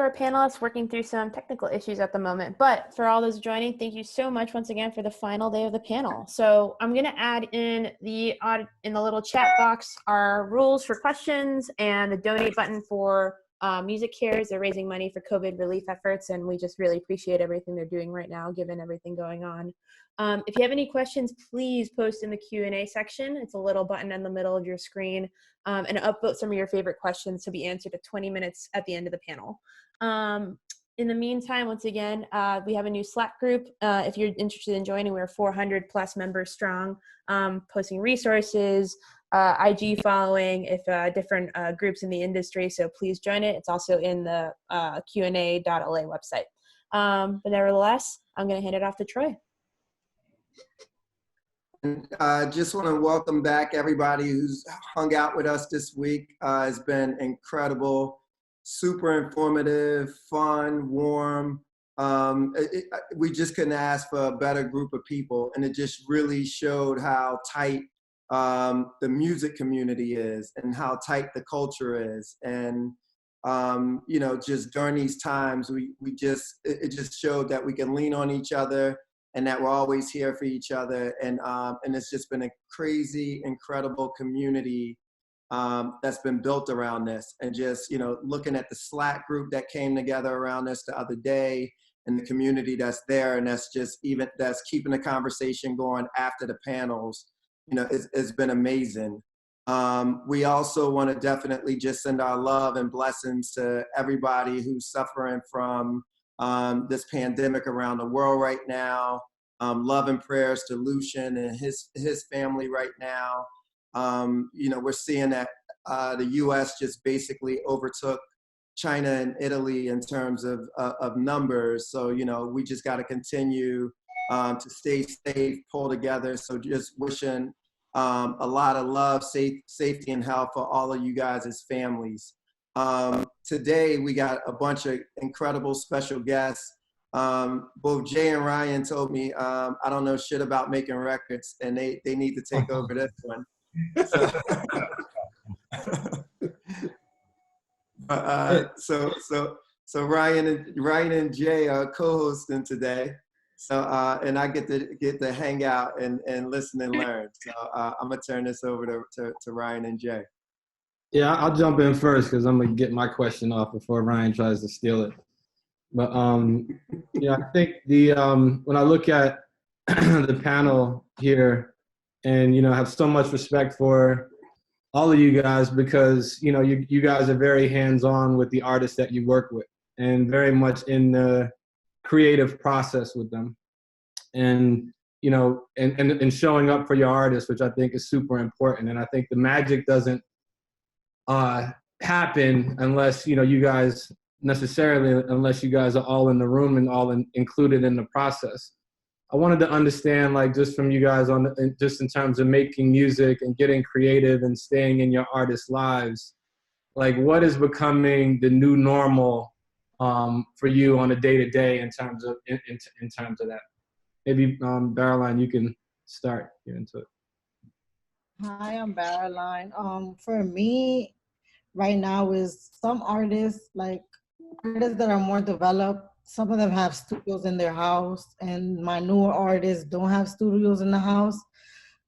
our panelists working through some technical issues at the moment, but for all those joining, thank you so much once again for the final day of the panel. So I'm going to add in the little chat box our rules for questions and the donate button for Music Cares. They're raising money for COVID relief efforts, and we just really appreciate everything they're doing right now, given everything going on. If you have any questions, please post in the Q&A section. It's a little button in the middle of your screen, and upvote some of your favorite questions to be answered at 20 minutes at the end of the panel. In the meantime, once again, we have a new Slack group. If you're interested in joining, we're 400 plus members strong, posting resources, IG following, if different groups in the industry, so please join it. It's also in the Q&A.LA website. But nevertheless, I'm going to hand it off to Troy. I just want to welcome back everybody who's hung out with us this week. It's been incredible, super informative, fun, warm. We just couldn't ask for a better group of people, and it just really showed how tight the music community is and how tight the culture is. And you know, just during these times, it just showed that we can lean on each other and that we're always here for each other. And it's just been a crazy, incredible community that's been built around this. And just, you know, looking at the Slack group that came together around this the other day, and the community that's there, and that's keeping the conversation going after the panels, you know, it's been amazing. We also want to definitely just send our love and blessings to everybody who's suffering from this pandemic around the world right now. Love and prayers to Lucian and his family right now. You know, we're seeing that the U.S. just basically overtook China and Italy in terms of numbers. So, you know, we just got to continue to stay safe, pull together. So just wishing a lot of love, safety, and health for all of you guys as families. Today, we got a bunch of incredible special guests. Both Jay and Ryan told me I don't know shit about making records, and they need to take over this one. So Ryan and Jay are co-hosting today. So and I get to hang out and listen and learn. So I'm gonna turn this over to Ryan and Jay. Yeah, I'll jump in first because I'm gonna get my question off before Ryan tries to steal it. But yeah, I think the when I look at the panel here, and you know, I have so much respect for all of you guys, because you know, you guys are very hands-on with the artists that you work with, and very much in the creative process with them, and you know, and showing up for your artists, which I think is super important. And I think the magic doesn't happen unless, you know, you guys unless you guys are all in the room and all included in the process. I wanted to understand, like, just from you guys just in terms of making music and getting creative and staying in your artists' lives, like, what is becoming the new normal for you on a day-to-day in terms of that? Maybe Baroline, you can start get into it. Hi, I'm Baroline. For me, right now is some artists, like artists that are more developed, some of them have studios in their house, and my newer artists don't have studios in the house.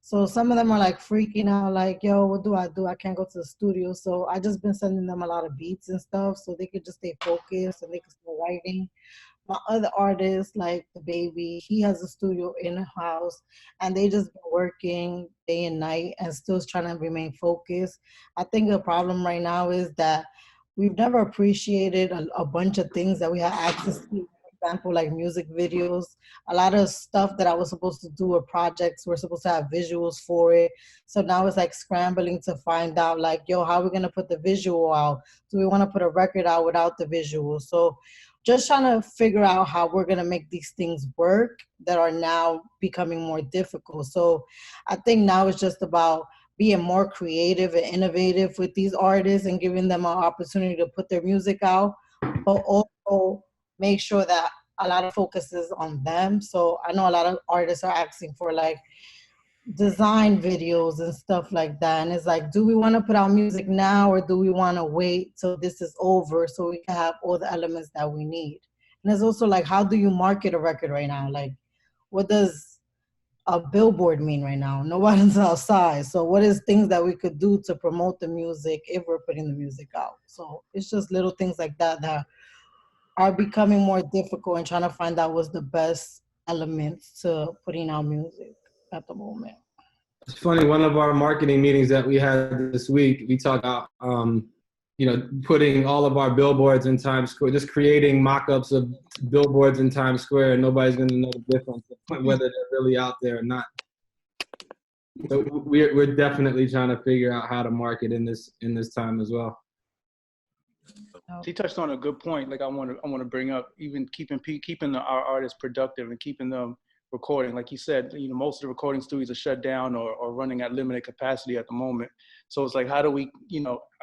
So some of them are like freaking out, like, yo, what do? I can't go to the studio. So I just been sending them a lot of beats and stuff so they could just stay focused and they can start writing. My other artists, like the baby, he has a studio in the house, and they just been working day and night and still trying to remain focused. I think the problem right now is that we've never appreciated a bunch of things that we have access to. For example, like music videos. A lot of stuff that I was supposed to do or projects, we're supposed to have visuals for it. So now it's like scrambling to find out, like, yo, how are we gonna put the visual out? Do we wanna put a record out without the visual? So just trying to figure out how we're gonna make these things work that are now becoming more difficult. So I think now it's just about being more creative and innovative with these artists and giving them an opportunity to put their music out, but also make sure that a lot of focus is on them. So I know a lot of artists are asking for, like, design videos and stuff like that. And it's like, do we want to put out music now, or do we want to wait till this is over so we can have all the elements that we need? And it's also like, how do you market a record right now? Like, what does a billboard mean right now? Nobody's outside. So what is things that we could do to promote the music if we're putting the music out? So it's just little things like that that are becoming more difficult, and trying to find out what's the best elements to putting out music at the moment. It's funny, one of our marketing meetings that we had this week, we talked about, putting all of our billboards in Times Square, just creating mock-ups of billboards in Times Square, and nobody's going to know the difference, whether they're really out there or not. So we're definitely trying to figure out how to market in this time as well. She touched on a good point. Like I want to bring up, even keeping our artists productive and keeping them recording. Like you said, most of the recording studios are shut down or running at limited capacity at the moment. So it's like, how do we,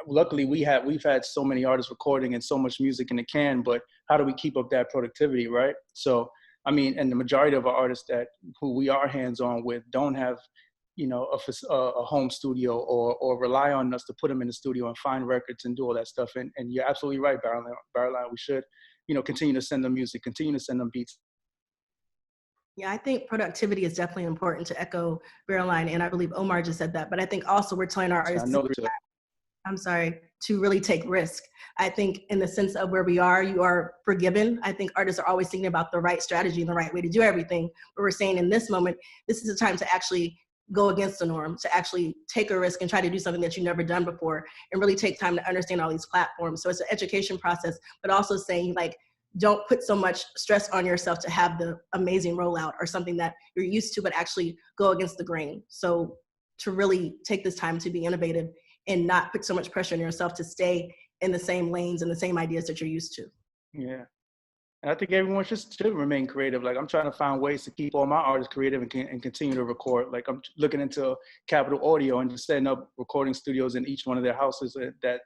luckily we've had so many artists recording and so much music in the can, but how do we keep up that productivity, right? So, I mean, and the majority of our artists who we are hands-on with don't have, a home studio or rely on us to put them in the studio and find records and do all that stuff. And you're absolutely right, Baroline. We should, continue to send them music, continue to send them beats. Yeah, I think productivity is definitely important, to echo Baroline, and I believe Omar just said that. But I think also we're telling our artists to really take risk. I think in the sense of where we are, you are forgiven. I think artists are always thinking about the right strategy and the right way to do everything. But we're saying in this moment, this is the time to actually go against the norm, to actually take a risk and try to do something that you've never done before, and really take time to understand all these platforms. So it's an education process, but also saying, like, don't put so much stress on yourself to have the amazing rollout or something that you're used to, but actually go against the grain. So to really take this time to be innovative and not put so much pressure on yourself to stay in the same lanes and the same ideas that you're used to. Yeah. And I think everyone should remain creative. Like, I'm trying to find ways to keep all my artists creative and continue to record. Like, I'm looking into Capital Audio and just setting up recording studios in each one of their houses that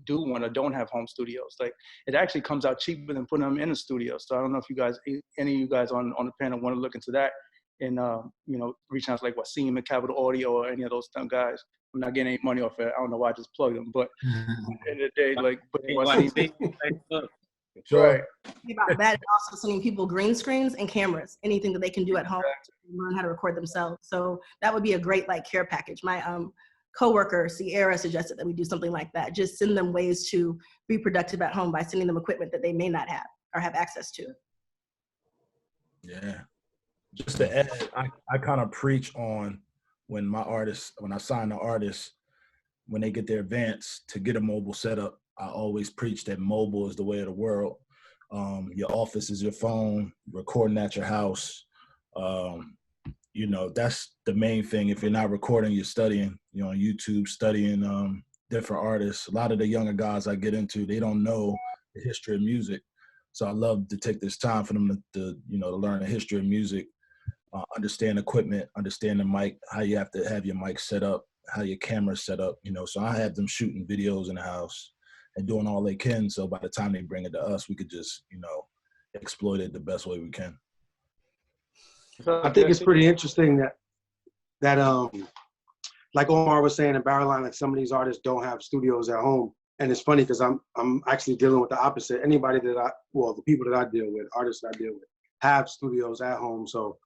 don't have home studios. Like, it actually comes out cheaper than putting them in a studio. So I don't know if any of you guys on the panel want to look into that and, reach out to, like, Wasim and Capital Audio or any of those guys. I'm not getting any money off it. I don't know why I just plugged them, but at the end of the day, like, Wasim. Sure. Right. About that, also sending people green screens and cameras, anything that they can do at home to learn how to record themselves. So that would be a great care package. My coworker Sierra suggested that we do something like that. Just send them ways to be productive at home by sending them equipment that they may not have or have access to. Yeah. Just to add, I kind of preach on when I sign the artists, when they get their advance to get a mobile setup. I always preach that mobile is the way of the world. Your office is your phone, recording at your house. That's the main thing. If you're not recording, you're studying, on YouTube, studying different artists. A lot of the younger guys I get into, they don't know the history of music. So I love to take this time for them to learn the history of music, understand equipment, understand the mic, how you have to have your mic set up, how your camera's set up, So I have them shooting videos in the house and doing all they can, so by the time they bring it to us, we could just, exploit it the best way we can. I think it's pretty interesting that like Omar was saying in Baroline, like some of these artists don't have studios at home, and it's funny because I'm actually dealing with the opposite. Anybody the people that I deal with, artists that I deal with, have studios at home. So,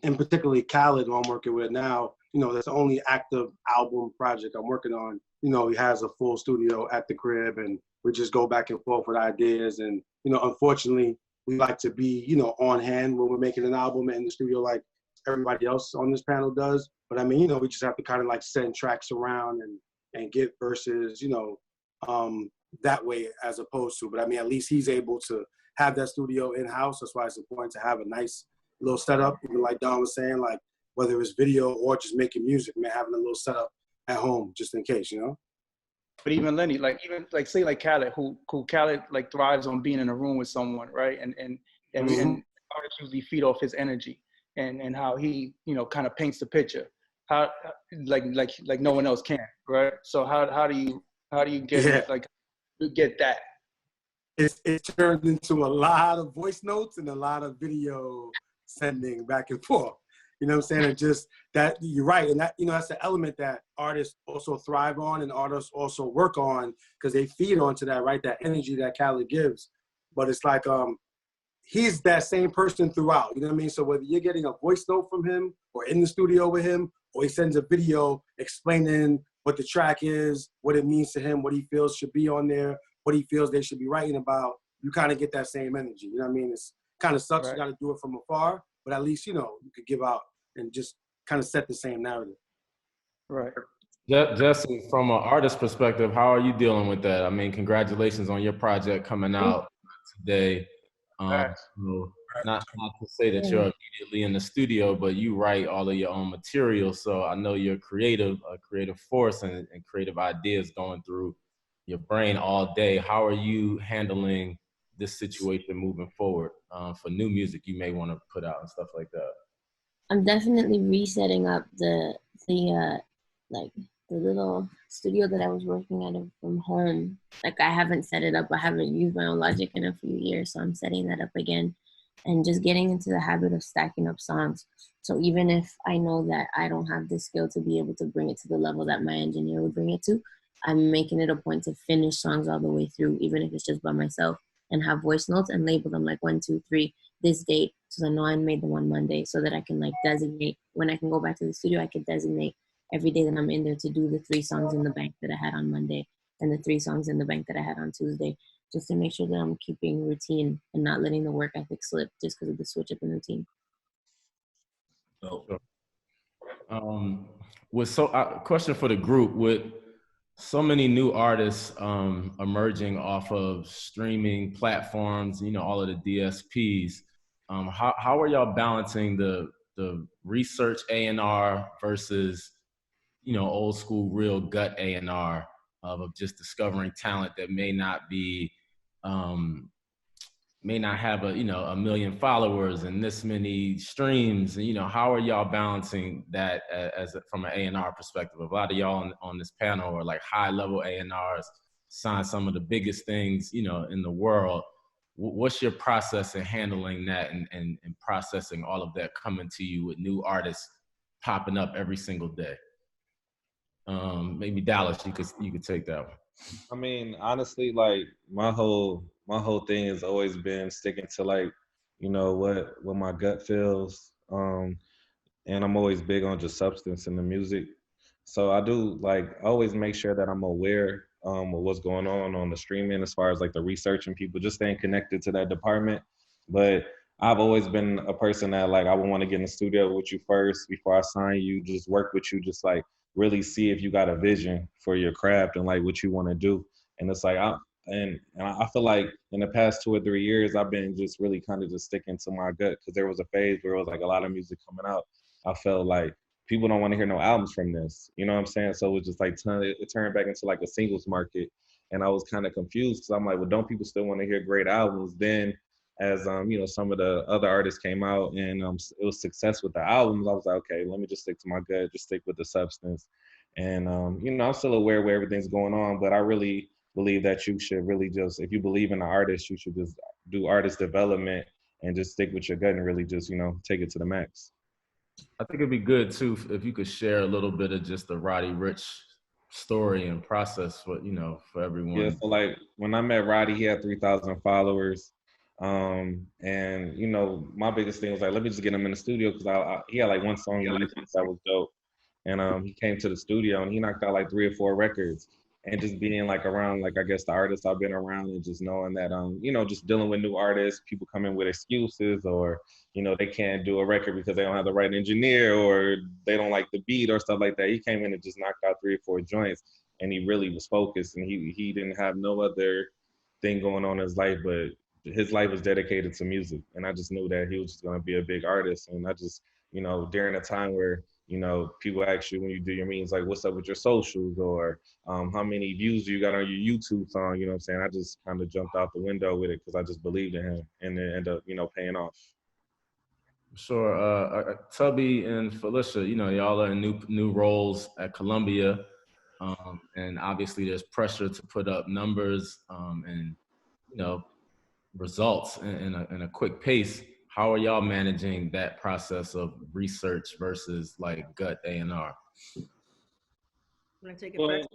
and particularly Khaled, who I'm working with now, that's the only active album project I'm working on. He has a full studio at the crib, and we just go back and forth with ideas. And, unfortunately, we like to be, on hand when we're making an album in the studio like everybody else on this panel does. But I mean, we just have to kind of send tracks around and get verses, that way as opposed to. But I mean, at least he's able to have that studio in-house. That's why it's important to have a nice little setup, even like Don was saying, like whether it's video or just making music, man, having a little setup at home just in case, But even Lenny, say Khaled, who Khaled thrives on being in a room with someone, right? And artists usually feed off his energy and how he, kind of paints the picture. How like no one else can, right? So how do you get get that? It's turned into a lot of voice notes and a lot of video sending back and forth. You know what I'm saying? And just that, you're right. And that, you know, that's the element that artists also thrive on and artists also work on, because they feed onto that, right? That energy that Khaled gives. But it's like, he's that same person throughout, you know what I mean? So whether you're getting a voice note from him or in the studio with him, or he sends a video explaining what the track is, what it means to him, what he feels should be on there, what he feels they should be writing about, you kind of get that same energy, you know what I mean? It's kind of sucks, right? You got to do it from afar, but at least, you know, you could give out and just kind of set the same narrative. Right. Jessie, from an artist perspective, how are you dealing with that? I mean, congratulations on your project coming out today. So not to say that you're immediately in the studio, but you write all of your own material. So I know you're a creative force and creative ideas going through your brain all day. How are you handling this situation moving forward for new music you may want to put out and stuff like that? I'm definitely resetting up the little studio that I was working out of from home. Like, I haven't set it up. I haven't used my own Logic in a few years, so I'm setting that up again and just getting into the habit of stacking up songs. So even if I know that I don't have the skill to be able to bring it to the level that my engineer would bring it to, I'm making it a point to finish songs all the way through, even if it's just by myself, and have voice notes and label them like 1, 2, 3, this date, so I know I made them on Monday, so that I can like designate, when I can go back to the studio, I can designate every day that I'm in there to do the 3 songs in the bank that I had on Monday and the 3 songs in the bank that I had on Tuesday, just to make sure that I'm keeping routine and not letting the work ethic slip just because of the switch up in routine. Question for the group: with so many new artists emerging off of streaming platforms, you know, all of the DSPs, how are y'all balancing the research A&R versus, you know, old school real gut A&R of just discovering talent that may not have a, you know, 1 million followers and this many streams, and, you know, how are y'all balancing that from an A&R perspective? A lot of y'all on this panel are like high level A&Rs, sign some of the biggest things, you know, in the world. What's your process in handling that and processing all of that coming to you with new artists popping up every single day? Maybe Dallas, you could take that one. I mean, honestly, like my whole thing has always been sticking to, like, you know, what my gut feels. And I'm always big on just substance in the music. So I do always make sure that I'm aware of what's going on the streaming, as far as like the research and people just staying connected to that department. But I've always been a person that, like, I would want to get in the studio with you first before I sign you, just work with you, just like really see if you got a vision for your craft and like what you want to do. And it's like, I feel like in the past 2 or 3 years, I've been just really kind of just sticking to my gut, because there was a phase where it was like a lot of music coming out. I felt like people don't want to hear no albums from this. You know what I'm saying? So it was just like it turned back into like a singles market. And I was kind of confused, because I'm like, well, don't people still want to hear great albums? Then as you know, some of the other artists came out and it was success with the albums, I was like, okay, let me just stick to my gut, just stick with the substance. And you know, I'm still aware where everything's going on, but I really believe that you should really just, if you believe in the artist, you should just do artist development and just stick with your gut and really just, you know, take it to the max. I think it'd be good too if you could share a little bit of just the Roddy Ricch story and process for, you know, for everyone. Yeah, so like when I met Roddy, he had 3,000 followers. And you know, my biggest thing was like, let me just get him in the studio, because he had like one song that was dope. And he came to the studio and he knocked out like 3 or 4 records. And just being like around, like, I guess the artists I've been around, and just knowing that, you know, just dealing with new artists, people come in with excuses, or, you know, they can't do a record because they don't have the right engineer, or they don't like the beat or stuff like that. He came in and just knocked out 3 or 4 joints, and he really was focused, and he didn't have no other thing going on in his life, but his life was dedicated to music. And I just knew that he was just going to be a big artist. And I just, you know, during a time where, you know, people ask you when you do your meetings, like, what's up with your socials, or how many views do you got on your YouTube song? You know what I'm saying? I just kind of jumped out the window with it, because I just believed in him, and it ended up, you know, paying off. Sure. Tubby and Phylicia, you know, y'all are in new roles at Columbia. And obviously there's pressure to put up numbers and, you know, results in a quick pace. how are y'all managing that process of research versus like gut A&R? Want to take it Well, first?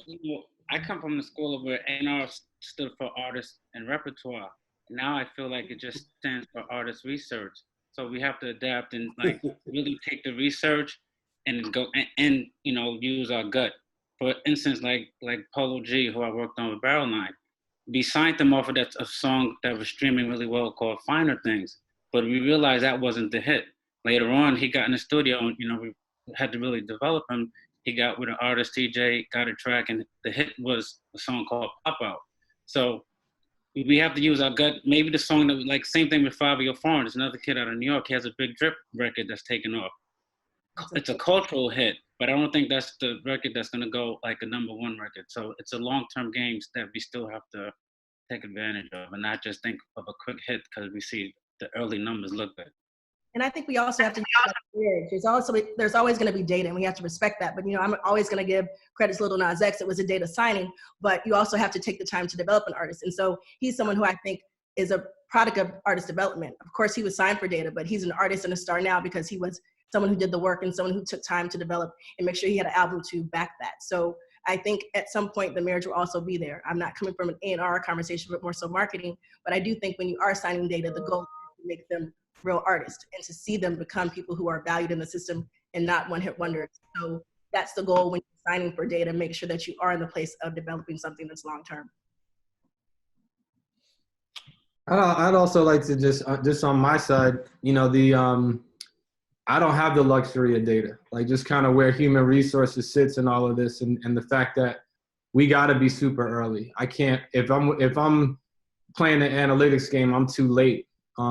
I come from the school of where A&R stood for artists and repertoire. Now I feel like it just stands for artist research. So we have to adapt and like really take the research and go and use our gut. For instance, like Polo G, who I worked on with Baroline, we signed them off of a song that was streaming really well called Finer Things. But we realized that wasn't the hit. Later on, he got in the studio and, we had to really develop him. He got with an artist, TJ, got a track, and the hit was a song called Pop Out. So we have to use our gut. Maybe the song that, like, same thing with Fabio Foreign. There's another kid out of New York. He has a Big Drip record that's taken off. It's a cultural hit, but I don't think that's the record that's going to go like a #1 record. So it's a long-term game that we still have to take advantage of and not just think of a quick hit because we see the early numbers look good. And I think we also have to there's always going to be data, and we have to respect that. But I'm always going to give credit to Lil Nas X. It was a data signing, but you also have to take the time to develop an artist. And so he's someone who I think is a product of artist development. Of course, he was signed for data, but he's an artist and a star now because he was someone who did the work and someone who took time to develop and make sure he had an album to back that. So I think at some point the marriage will also be there. I'm not coming from an A&R conversation, but more so marketing. But I do think when you are signing data, the goal is to make them real artists and to see them become people who are valued in the system and not one-hit wonders. So that's the goal when you're signing for data, make sure that you are in the place of developing something that's long-term. I'd also like to just on my side, I don't have the luxury of data, like just kind of where human resources sits in all of this, and the fact that we got to be super early. I can't, if I'm playing the analytics game, I'm too late.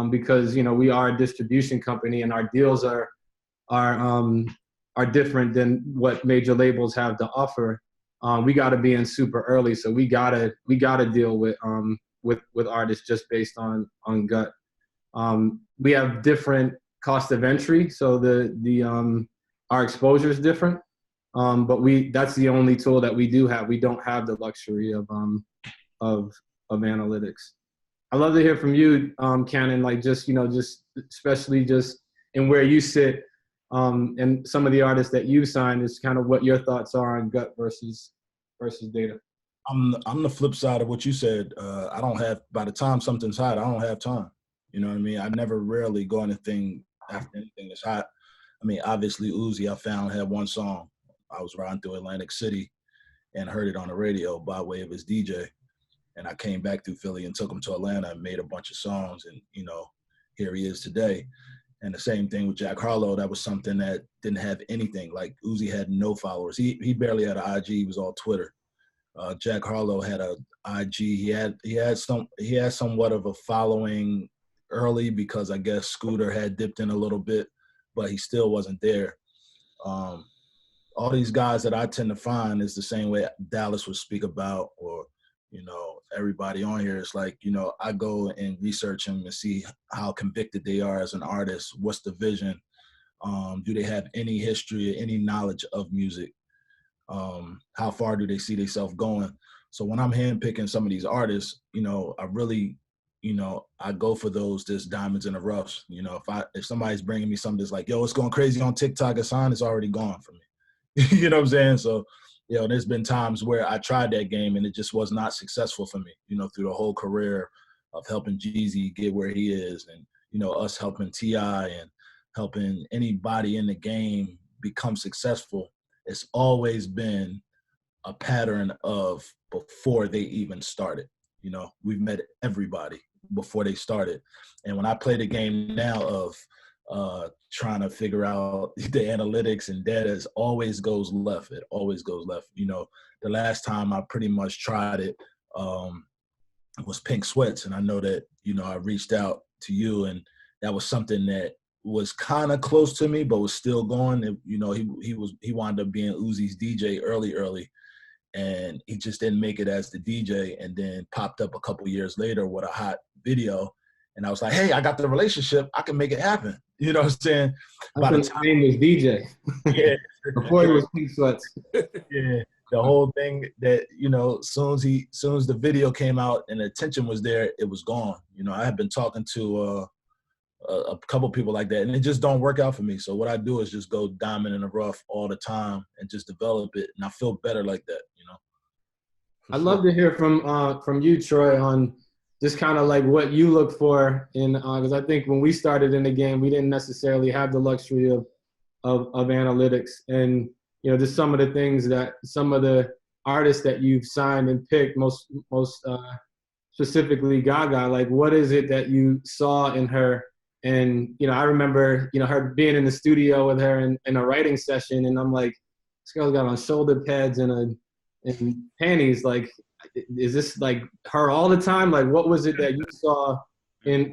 Because we are a distribution company and our deals are different than what major labels have to offer. We got to be in super early, so we gotta deal with artists just based on gut. We have different cost of entry, so our exposure is different. But that's the only tool that we do have. We don't have the luxury of analytics. I'd love to hear from you, Cannon, like just especially just in where you sit and some of the artists that you signed is kind of what your thoughts are on gut versus data. I'm the flip side of what you said. I don't have, by the time something's hot, I don't have time. You know what I mean? I never rarely go anything after anything that's hot. I mean, obviously Uzi, I found had one song. I was riding through Atlantic City and heard it on the radio by way of his DJ. And I came back through Philly and took him to Atlanta and made a bunch of songs. And, here he is today. And the same thing with Jack Harlow. That was something that didn't have anything. Like Uzi had no followers. He barely had an IG. He was all Twitter. Jack Harlow had a IG. He had somewhat of a following early because I guess Scooter had dipped in a little bit, but he still wasn't there. All these guys that I tend to find is the same way Dallas would speak about, or everybody on here is like, I go and research them and see how convicted they are as an artist. What's the vision? Do they have any history or any knowledge of music? How far do they see themselves going? So when I'm handpicking some of these artists, I really, I go for those just diamonds in the rough. If somebody's bringing me something that's like, yo, it's going crazy on TikTok, it's already gone for me. You know what I'm saying? So, there's been times where I tried that game and it just was not successful for me, through the whole career of helping Jeezy get where he is and, us helping T.I. and helping anybody in the game become successful. It's always been a pattern of before they even started. We've met everybody before they started. And when I play the game now of trying to figure out the analytics and data, it always goes left. It always goes left. The last time I pretty much tried it was Pink Sweats. And I know that, I reached out to you and that was something that was kind of close to me, but was still going. And, he wound up being Uzi's DJ early. And he just didn't make it as the DJ, and then popped up a couple years later with a hot video. And I was like, hey, I got the relationship. I can make it happen. You know what I'm saying? By the time name was DJ. Yeah. Before he was Pink Sweats. Yeah. The whole thing that, soon as the video came out and the attention was there, it was gone. I had been talking to a couple people like that, and it just don't work out for me. So what I do is just go diamond in the rough all the time and just develop it, and I feel better like that, you know. I'd love to hear from you, Troy, on just kind of like what you look for in, because I think when we started in the game, we didn't necessarily have the luxury of analytics, and you know, just some of the things that some of the artists that you've signed and picked, most specifically Gaga, like what is it that you saw in her? And you know, I remember, you know, her being in the studio with her in a writing session, and I'm like, this girl's got on shoulder pads and panties. Like, is this like her all the time? Like, what was it that you saw in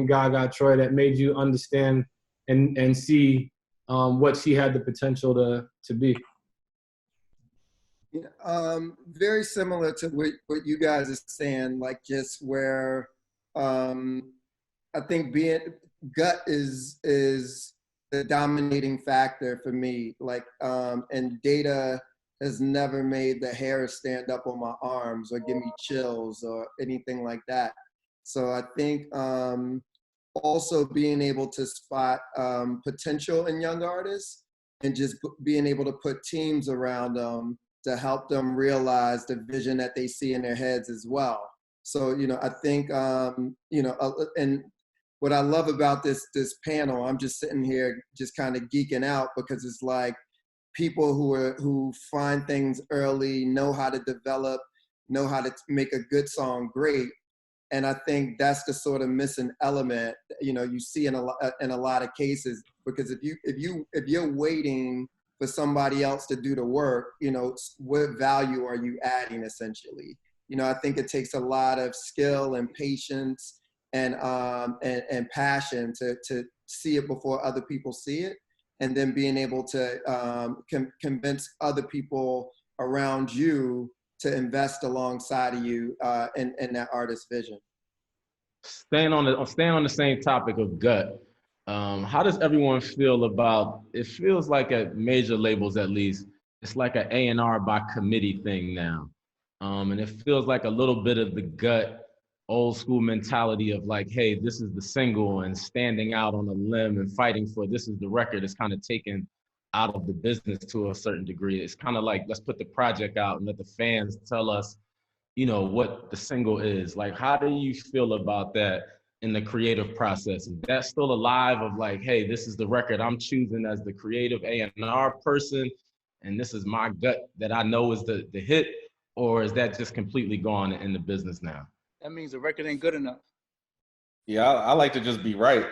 Gaga, Troy, that made you understand and see what she had the potential to be? Very similar to what you guys are saying, like just where I think gut is the dominating factor for me. Like, and data has never made the hair stand up on my arms or give me chills or anything like that. So I think also being able to spot potential in young artists and just being able to put teams around them to help them realize the vision that they see in their heads as well. So, you know, I think, you know, and what I love about this panel, I'm just sitting here just kind of geeking out because it's like people who find things early, know how to develop, know how to make a good song great. And I think that's the sort of missing element, you know, you see in a lot of cases, because if you're waiting for somebody else to do the work, you know, what value are you adding essentially? You know, I think it takes a lot of skill and patience and passion to see it before other people see it, and then being able to convince other people around you to invest alongside of you in that artist's vision. Staying on the same topic of gut, how does everyone feel about? It feels like at major labels, at least, it's like an A&R by committee thing now, and it feels like a little bit of the gut old school mentality of like, hey, this is the single, and standing out on a limb and fighting for this is the record is kind of taken out of the business to a certain degree. It's kind of like, let's put the project out and let the fans tell us, you know, what the single is. Like, how do you feel about that in the creative process? Is that still alive of like, hey, this is the record I'm choosing as the creative A&R person, and this is my gut that I know is the hit, or is that just completely gone in the business now? That means the record ain't good enough. Yeah, I like to just be right.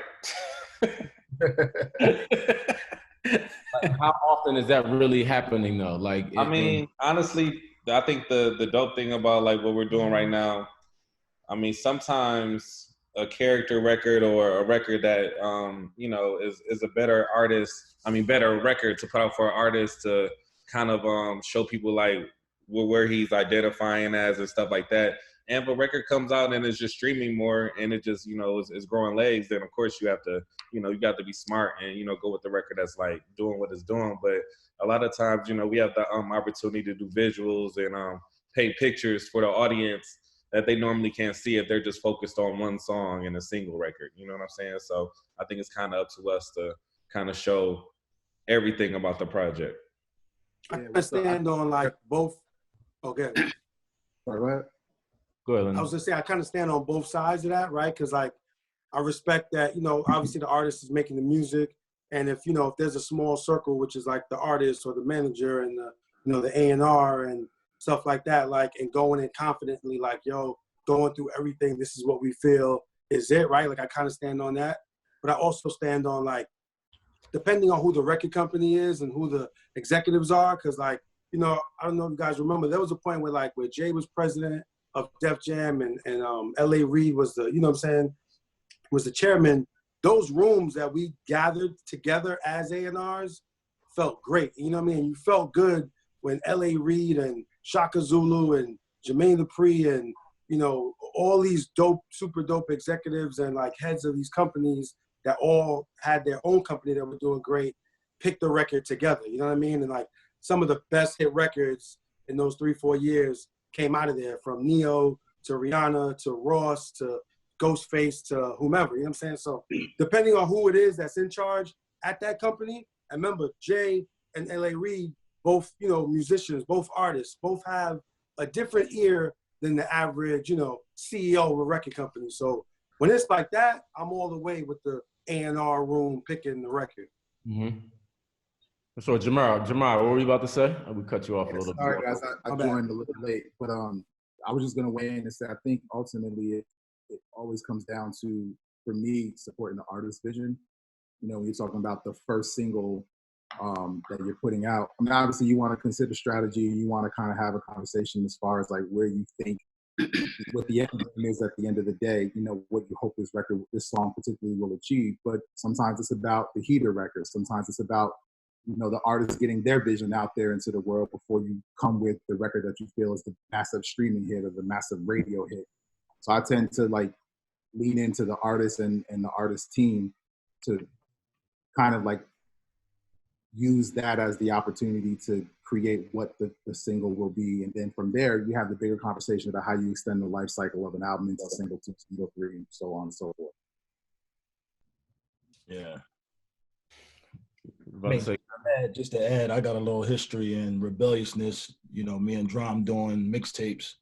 Like, how often is that really happening though? Like, I mean, honestly, I think the dope thing about like what we're doing right now, I mean, sometimes a character record or a record that you know is a better record to put out for an artist to kind of show people like where he's identifying as and stuff like that. And if a record comes out and it's just streaming more and it just, you know, is growing legs, then of course you have to, you know, you got to be smart and, you know, go with the record that's like doing what it's doing. But a lot of times, you know, we have the opportunity to do visuals and paint pictures for the audience that they normally can't see if they're just focused on one song in a single record. You know what I'm saying? So I think it's kind of up to us to kind of show everything about the project. I stand on like both. Okay. All right. Go ahead, Lenny. I was gonna say I kind of stand on both sides of that, right? Because like I respect that, you know, obviously the artist is making the music, and if you know if there's a small circle, which is like the artist or the manager and the, you know, the A&R and stuff like that, like, and going in confidently, like, yo, going through everything, this is what we feel is it, right? Like I kind of stand on that, but I also stand on like depending on who the record company is and who the executives are, because like, you know, I don't know if you guys remember, there was a point where like where Jay was president of Def Jam and L.A. Reid was the, you know what I'm saying, was the chairman. Those rooms that we gathered together as A&Rs felt great. You know what I mean? You felt good when L.A. Reid and Shaka Zulu and Jermaine Dupri and, you know, all these dope, super dope executives and like heads of these companies that all had their own company that were doing great, picked the record together. You know what I mean? And like some of the best hit records in those 3-4 years came out of there, from Neo to Rihanna to Ross to Ghostface to whomever, you know what I'm saying? So depending on who it is that's in charge at that company, and remember, Jay and L.A. Reid, both, you know, musicians, both artists, both have a different ear than the average, you know, CEO of a record company. So when it's like that, I'm all the way with the A&R room picking the record. Mm-hmm. So Jamar, what were you about to say? We cut you off a little bit. Sorry, guys, I joined a little late, but I was just gonna weigh in and say I think ultimately it always comes down to, for me, supporting the artist's vision. You know, when you're talking about the first single that you're putting out, I mean, obviously you want to consider strategy, you want to kind of have a conversation as far as like where you think what the end game is at the end of the day, you know, what you hope this song particularly will achieve. But sometimes it's about the heater record. Sometimes it's about, you know, the artist getting their vision out there into the world before you come with the record that you feel is the massive streaming hit or the massive radio hit. So I tend to like lean into the artist and the artist team to kind of like use that as the opportunity to create what the single will be. And then from there, you have the bigger conversation about how you extend the life cycle of an album into single 2, single 3, and so on and so forth. Yeah. Just to add, I got a little history in rebelliousness. You know, me and Drum doing mixtapes.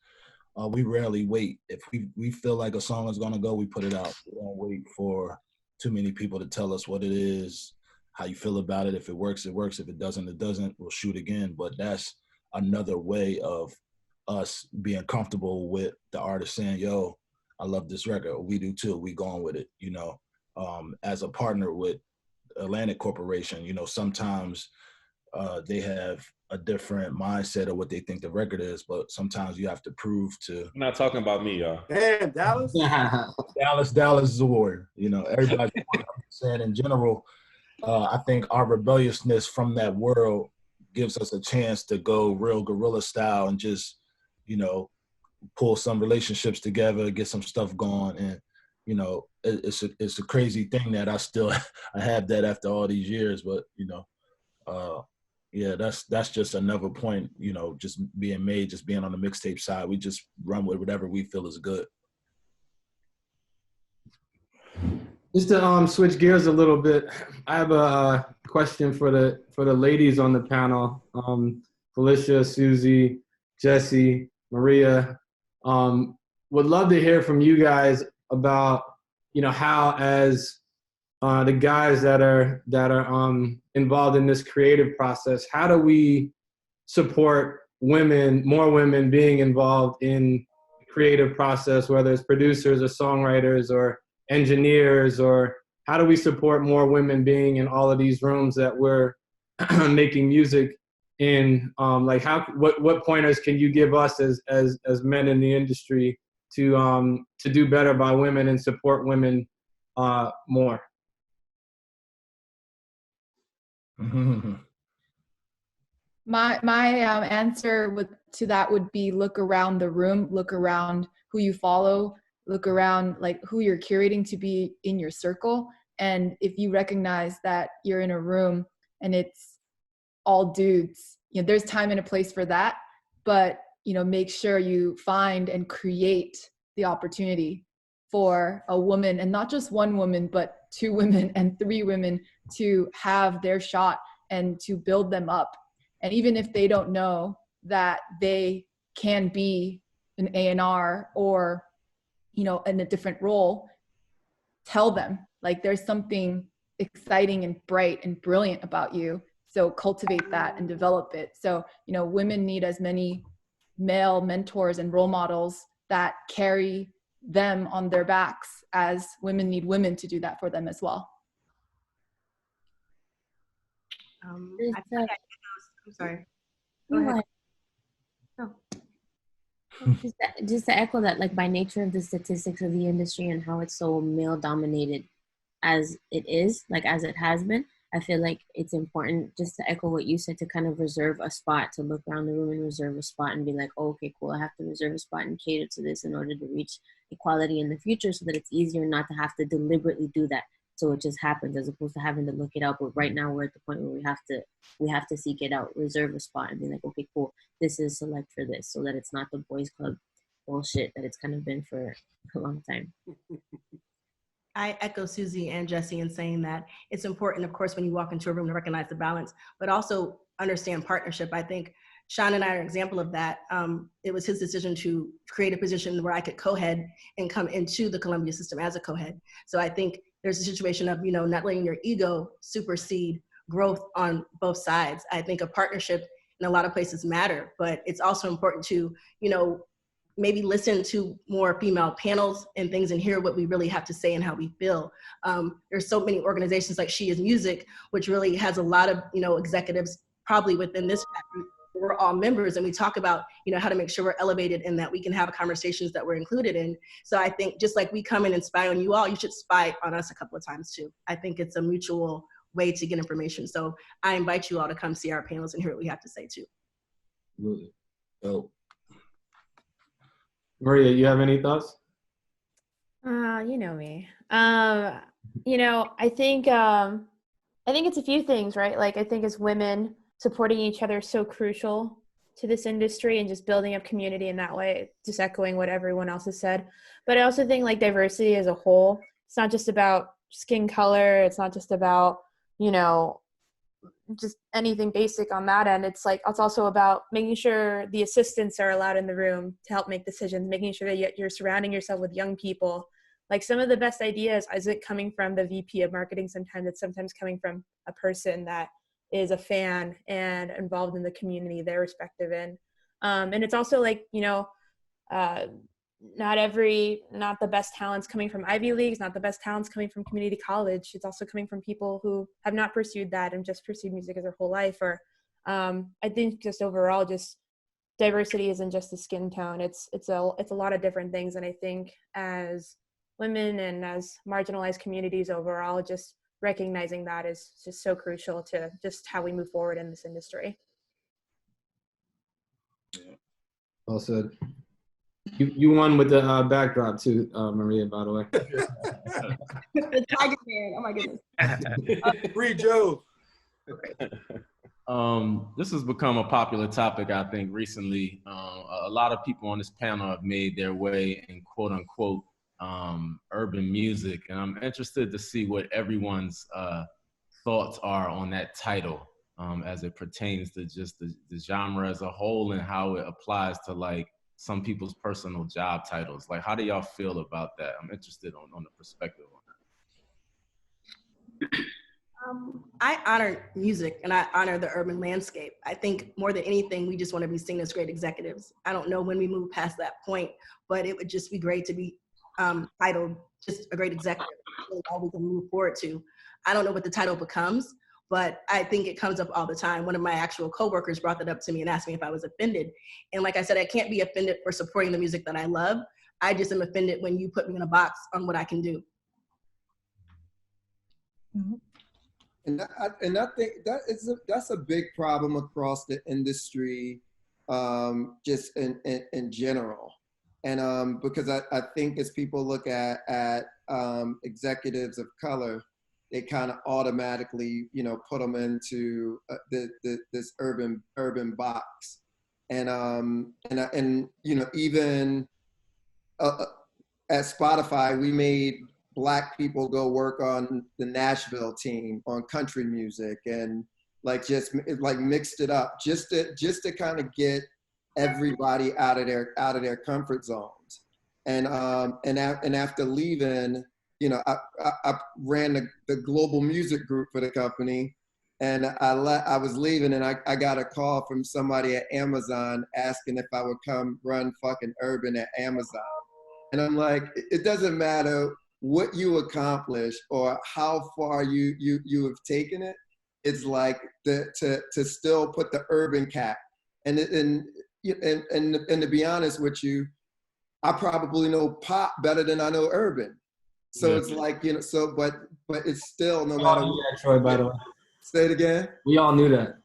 We rarely wait. If we feel like a song is gonna go, we put it out. We don't wait for too many people to tell us what it is, how you feel about it. If it works, it works. If it doesn't, it doesn't. We'll shoot again. But that's another way of us being comfortable with the artist saying, yo, I love this record. We do too. We going with it, you know. As a partner with Atlantic Corporation, you know, sometimes they have a different mindset of what they think the record is, but sometimes you have to prove to. I'm not talking about me, y'all. Damn, Dallas. Dallas is a warrior. You know, everybody saying in general, I think our rebelliousness from that world gives us a chance to go real guerrilla style and just, you know, pull some relationships together, get some stuff going. And, you know, it's a crazy thing that I have that after all these years, but, you know, yeah, that's just another point, you know, just being made, just being on the mixtape side. We just run with whatever we feel is good. Just to switch gears a little bit, I have a question for the ladies on the panel. Phylicia, Suzy, Jessie, Maria. Would love to hear from you guys about, you know, how as the guys that are involved in this creative process, how do we support more women being involved in the creative process, whether it's producers or songwriters or engineers, or how do we support more women being in all of these rooms that we're making music in? Like what pointers can you give us as men in the industry to do better by women and support women more? My answer to that would be look around the room, look around who you follow, look around like who you're curating to be in your circle. And if you recognize that you're in a room and it's all dudes, you know, there's time and a place for that, but, you know, make sure you find and create the opportunity for a woman, and not just one woman, but 2 women and 3 women to have their shot and to build them up. And even if they don't know that they can be an A&R or, you know, in a different role, tell them, like, there's something exciting and bright and brilliant about you. So cultivate that and develop it. So, you know, women need as many male mentors and role models that carry them on their backs as women need women to do that for them as well. I feel like I'm sorry. Go ahead. No. Just to echo that, like by nature of the statistics of the industry and how it's so male dominated as it is, like as it has been, I feel like it's important, just to echo what you said, to kind of reserve a spot, to look around the room and reserve a spot and be like, oh, okay, cool, I have to reserve a spot and cater to this in order to reach equality in the future, so that it's easier not to have to deliberately do that. So it just happens, as opposed to having to look it out. But right now we're at the point where we have to seek it out, reserve a spot and be like, okay, cool, this is select for this, so that it's not the boys club bullshit that it's kind of been for a long time. I echo Suzy and Jessie in saying that it's important, of course, when you walk into a room to recognize the balance, but also understand partnership. I think Shawn and I are an example of that. It was his decision to create a position where I could co-head and come into the Columbia system as a co-head. So I think there's a situation of, not letting your ego supersede growth on both sides. I think a partnership in a lot of places matter, but it's also important to, maybe listen to more female panels and things and hear what we really have to say and how we feel. There's so many organizations like She Is Music, which really has a lot of, executives probably within this group. We're all members and we talk about, how to make sure we're elevated and that we can have conversations that we're included in. So I think just like we come in and spy on you all, you should spy on us a couple of times too. I think it's a mutual way to get information. So I invite you all to come see our panels and hear what we have to say too. Absolutely. So, Maria, you have any thoughts? You know me. I think it's a few things, right? Like I think as women, supporting each other is so crucial to this industry and just building up community in that way, just echoing what everyone else has said. But I also think like diversity as a whole, it's not just about skin color. It's not just about, just anything basic on that end. It's also about making sure the assistants are allowed in the room to help make decisions, making sure that you're surrounding yourself with young people. Like some of the best ideas isn't coming from the VP of marketing. Sometimes it's coming from a person that is a fan and involved in the community they're respective in. And it's also not the best talents coming from Ivy Leagues, not the best talents coming from community college. It's also coming from people who have not pursued that and just pursued music as their whole life. Or I think just overall, just diversity isn't just the skin tone. It's a lot of different things. And I think as women and as marginalized communities overall, just recognizing that is just so crucial to just how we move forward in this industry. Yeah. Well said. You won with the backdrop too, Maria, by the way. The Tiger Man, oh my goodness. Free Joe. This has become a popular topic, I think, recently. A lot of people on this panel have made their way in quote unquote urban music. And I'm interested to see what everyone's thoughts are on that title as it pertains to just the genre as a whole and how it applies to like some people's personal job titles. Like, how do y'all feel about that? I'm interested on the perspective on that. I honor music and I honor the urban landscape. I think more than anything, we just want to be seen as great executives. I don't know when we move past that point, but it would just be great to be titled just a great executive. Really all we can move forward to. I don't know what the title becomes, but I think it comes up all the time. One of my actual coworkers brought that up to me and asked me if I was offended. And like I said, I can't be offended for supporting the music that I love. I just am offended when you put me in a box on what I can do. Mm-hmm. And I think that's a big problem across the industry, just in general. And because I think as people look at executives of color, they kind of automatically, put them into this urban box. And even at Spotify, we made Black people go work on the Nashville team on country music and just mixed it up just to kind of get everybody out of their comfort zones. And after leaving, I ran the global music group for the company, and I was leaving, and I got a call from somebody at Amazon asking if I would come run fucking urban at Amazon. And I'm like, it doesn't matter what you accomplish or how far you have taken it. It's like to still put the urban cap. And to be honest with you, I probably know pop better than I know urban. So it's like, but it's still no matter what. That, Troy, by the way. Say it again. We all knew that.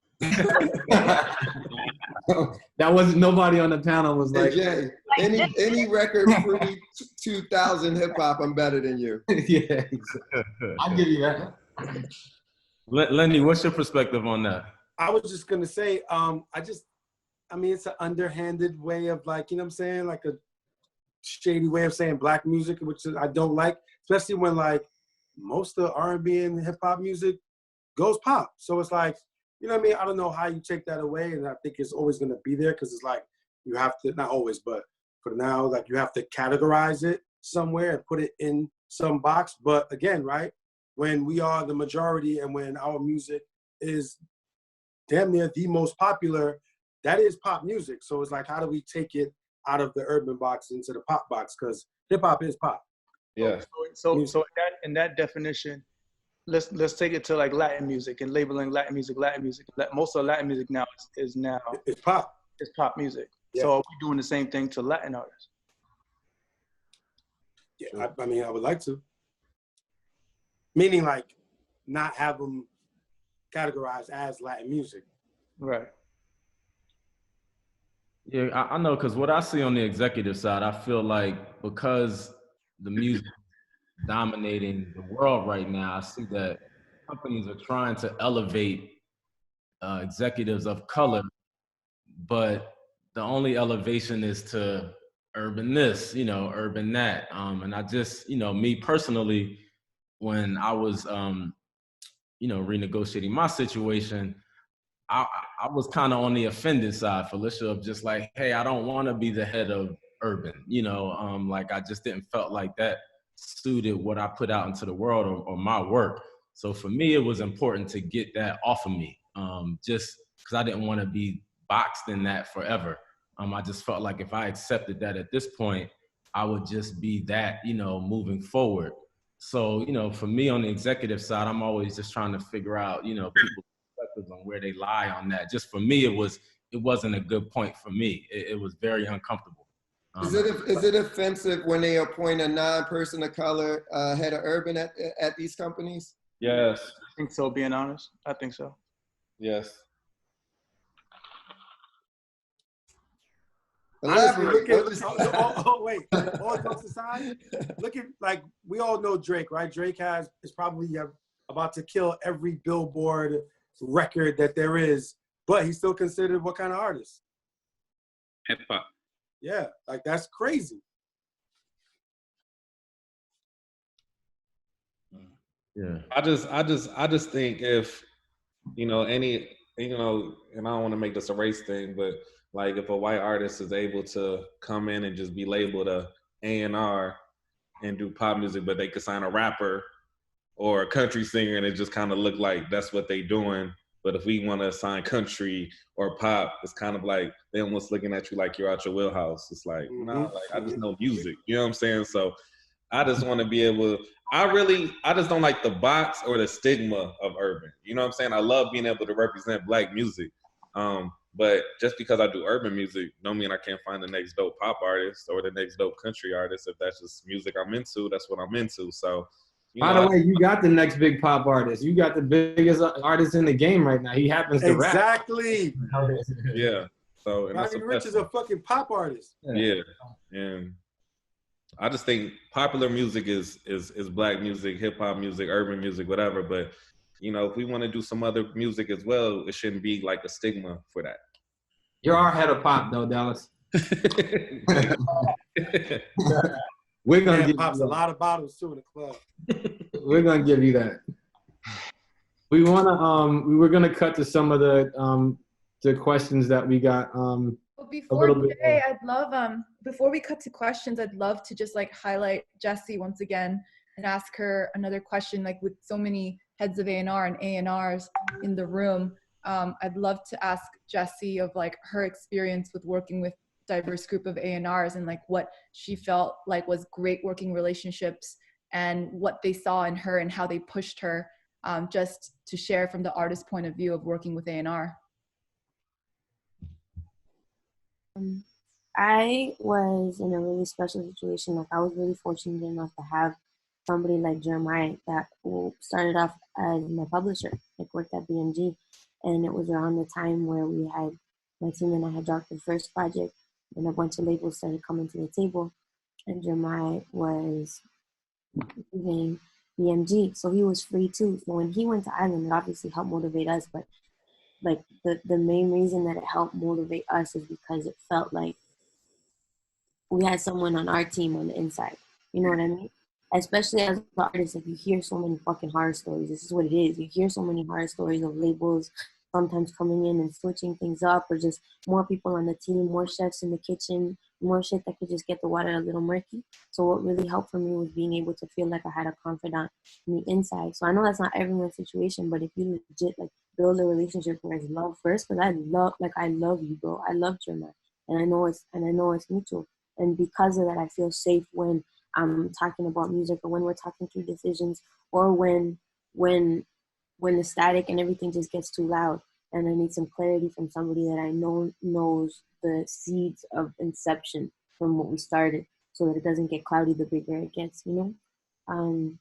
That wasn't, nobody on the panel was like, hey, Jay, any record pre 2000 hip hop, I'm better than you. Yeah, I'll give you that. Lenny, what's your perspective on that? I was just gonna say, it's an underhanded way of like, you know what I'm saying? Like shady way of saying black music, which I don't like, especially when like most of the R&B and hip hop music goes pop. So it's like, you know what I mean? I don't know how you take that away, and I think it's always gonna be there because it's like you have to, not always, but for now, like you have to categorize it somewhere and put it in some box. But again, right, when we are the majority and when our music is damn near the most popular, that is pop music. So it's like, how do we take it out of the urban box into the pop box? Because hip hop is pop. Yeah. So in that definition, let's take it to like Latin music and labeling Latin music. Most of Latin music now is now it's pop. It's pop music. Yeah. So are we doing the same thing to Latin artists? Yeah, I mean, I would like to. Meaning like not have them categorized as Latin music. Right. Yeah, I know, because what I see on the executive side, I feel like because the music is dominating the world right now, I see that companies are trying to elevate executives of color, but the only elevation is to urban this, urban that. And I just, me personally, when I was, renegotiating my situation, I was kind of on the offended side, Phylicia, of just like, hey, I don't want to be the head of urban, like I just didn't felt like that suited what I put out into the world or my work. So for me, it was important to get that off of me, just because I didn't want to be boxed in that forever. I just felt like if I accepted that at this point, I would just be that, moving forward. So, for me on the executive side, I'm always just trying to figure out, people's perspectives on where they lie on that. Just for me, it wasn't a good point for me. It was very uncomfortable. Is it offensive when they appoint a non-person of color head of urban at these companies? Yes. I think so, being honest. I think so. Yes. Elaborate. Wait. All jokes aside, look at, like, we all know Drake, right? Drake is probably about to kill every Billboard record that there is, but he's still considered what kind of artist? Hip hop. Yeah, like that's crazy. Yeah. I just think if, and I don't want to make this a race thing, but like if a white artist is able to come in and just be labeled a A&R and do pop music, but they could sign a rapper or a country singer and it just kind of look like that's what they doing. But if we want to assign country or pop, it's kind of like they almost looking at you like you're out your wheelhouse. It's like, no, like I just know music. You know what I'm saying? So I just want to be able, I just don't like the box or the stigma of urban. You know what I'm saying? I love being able to represent Black music. But just because I do urban music don't mean I can't find the next dope pop artist or the next dope country artist. If that's just music I'm into, that's what I'm into. So, by the way, you got the next big pop artist. You got the biggest artist in the game right now. He happens to rap. Exactly. Yeah. So Rodney Ricch is a fucking pop artist. Yeah. And I just think popular music is Black music, hip hop music, urban music, whatever. But if we want to do some other music as well, it shouldn't be like a stigma for that. You're our head of pop, though, Dallas. We're gonna give pops a lot of bottles too in the club. We're gonna give you that. We were gonna cut to some of the questions that we got. Before Jay, I'd love before we cut to questions, I'd love to just like highlight Jessie once again and ask her another question. Like with so many heads of A&R and A&Rs in the room, I'd love to ask Jessie of like her experience with working with diverse group of A&Rs and like what she felt like was great working relationships and what they saw in her and how they pushed her, just to share from the artist point of view of working with A&R. I was in a really special situation. Like I was really fortunate enough to have somebody like Jeremiah that started off as my publisher, like worked at BMG. And it was around the time where my team and I had dropped the first project and a bunch of labels started coming to the table. And Jeremiah was leaving BMG, so he was free too. So when he went to Ireland, it obviously helped motivate us. But like the main reason that it helped motivate us is because it felt like we had someone on our team on the inside. You know what I mean? Especially as an artist, like you hear so many fucking horror stories. This is what it is. You hear so many horror stories of labels sometimes coming in and switching things up, or just more people on the team, more chefs in the kitchen, more shit that could just get the water a little murky. So what really helped for me was being able to feel like I had a confidant on the inside. So I know that's not everyone's situation, but if you legit like build a relationship where it's love first, because I love you, bro. I loved your man, and I know it's mutual. And because of that, I feel safe when I'm talking about music, or when we're talking through decisions, or when the static and everything just gets too loud and I need some clarity from somebody that I know knows the seeds of inception from what we started, so that it doesn't get cloudy the bigger it gets, you know?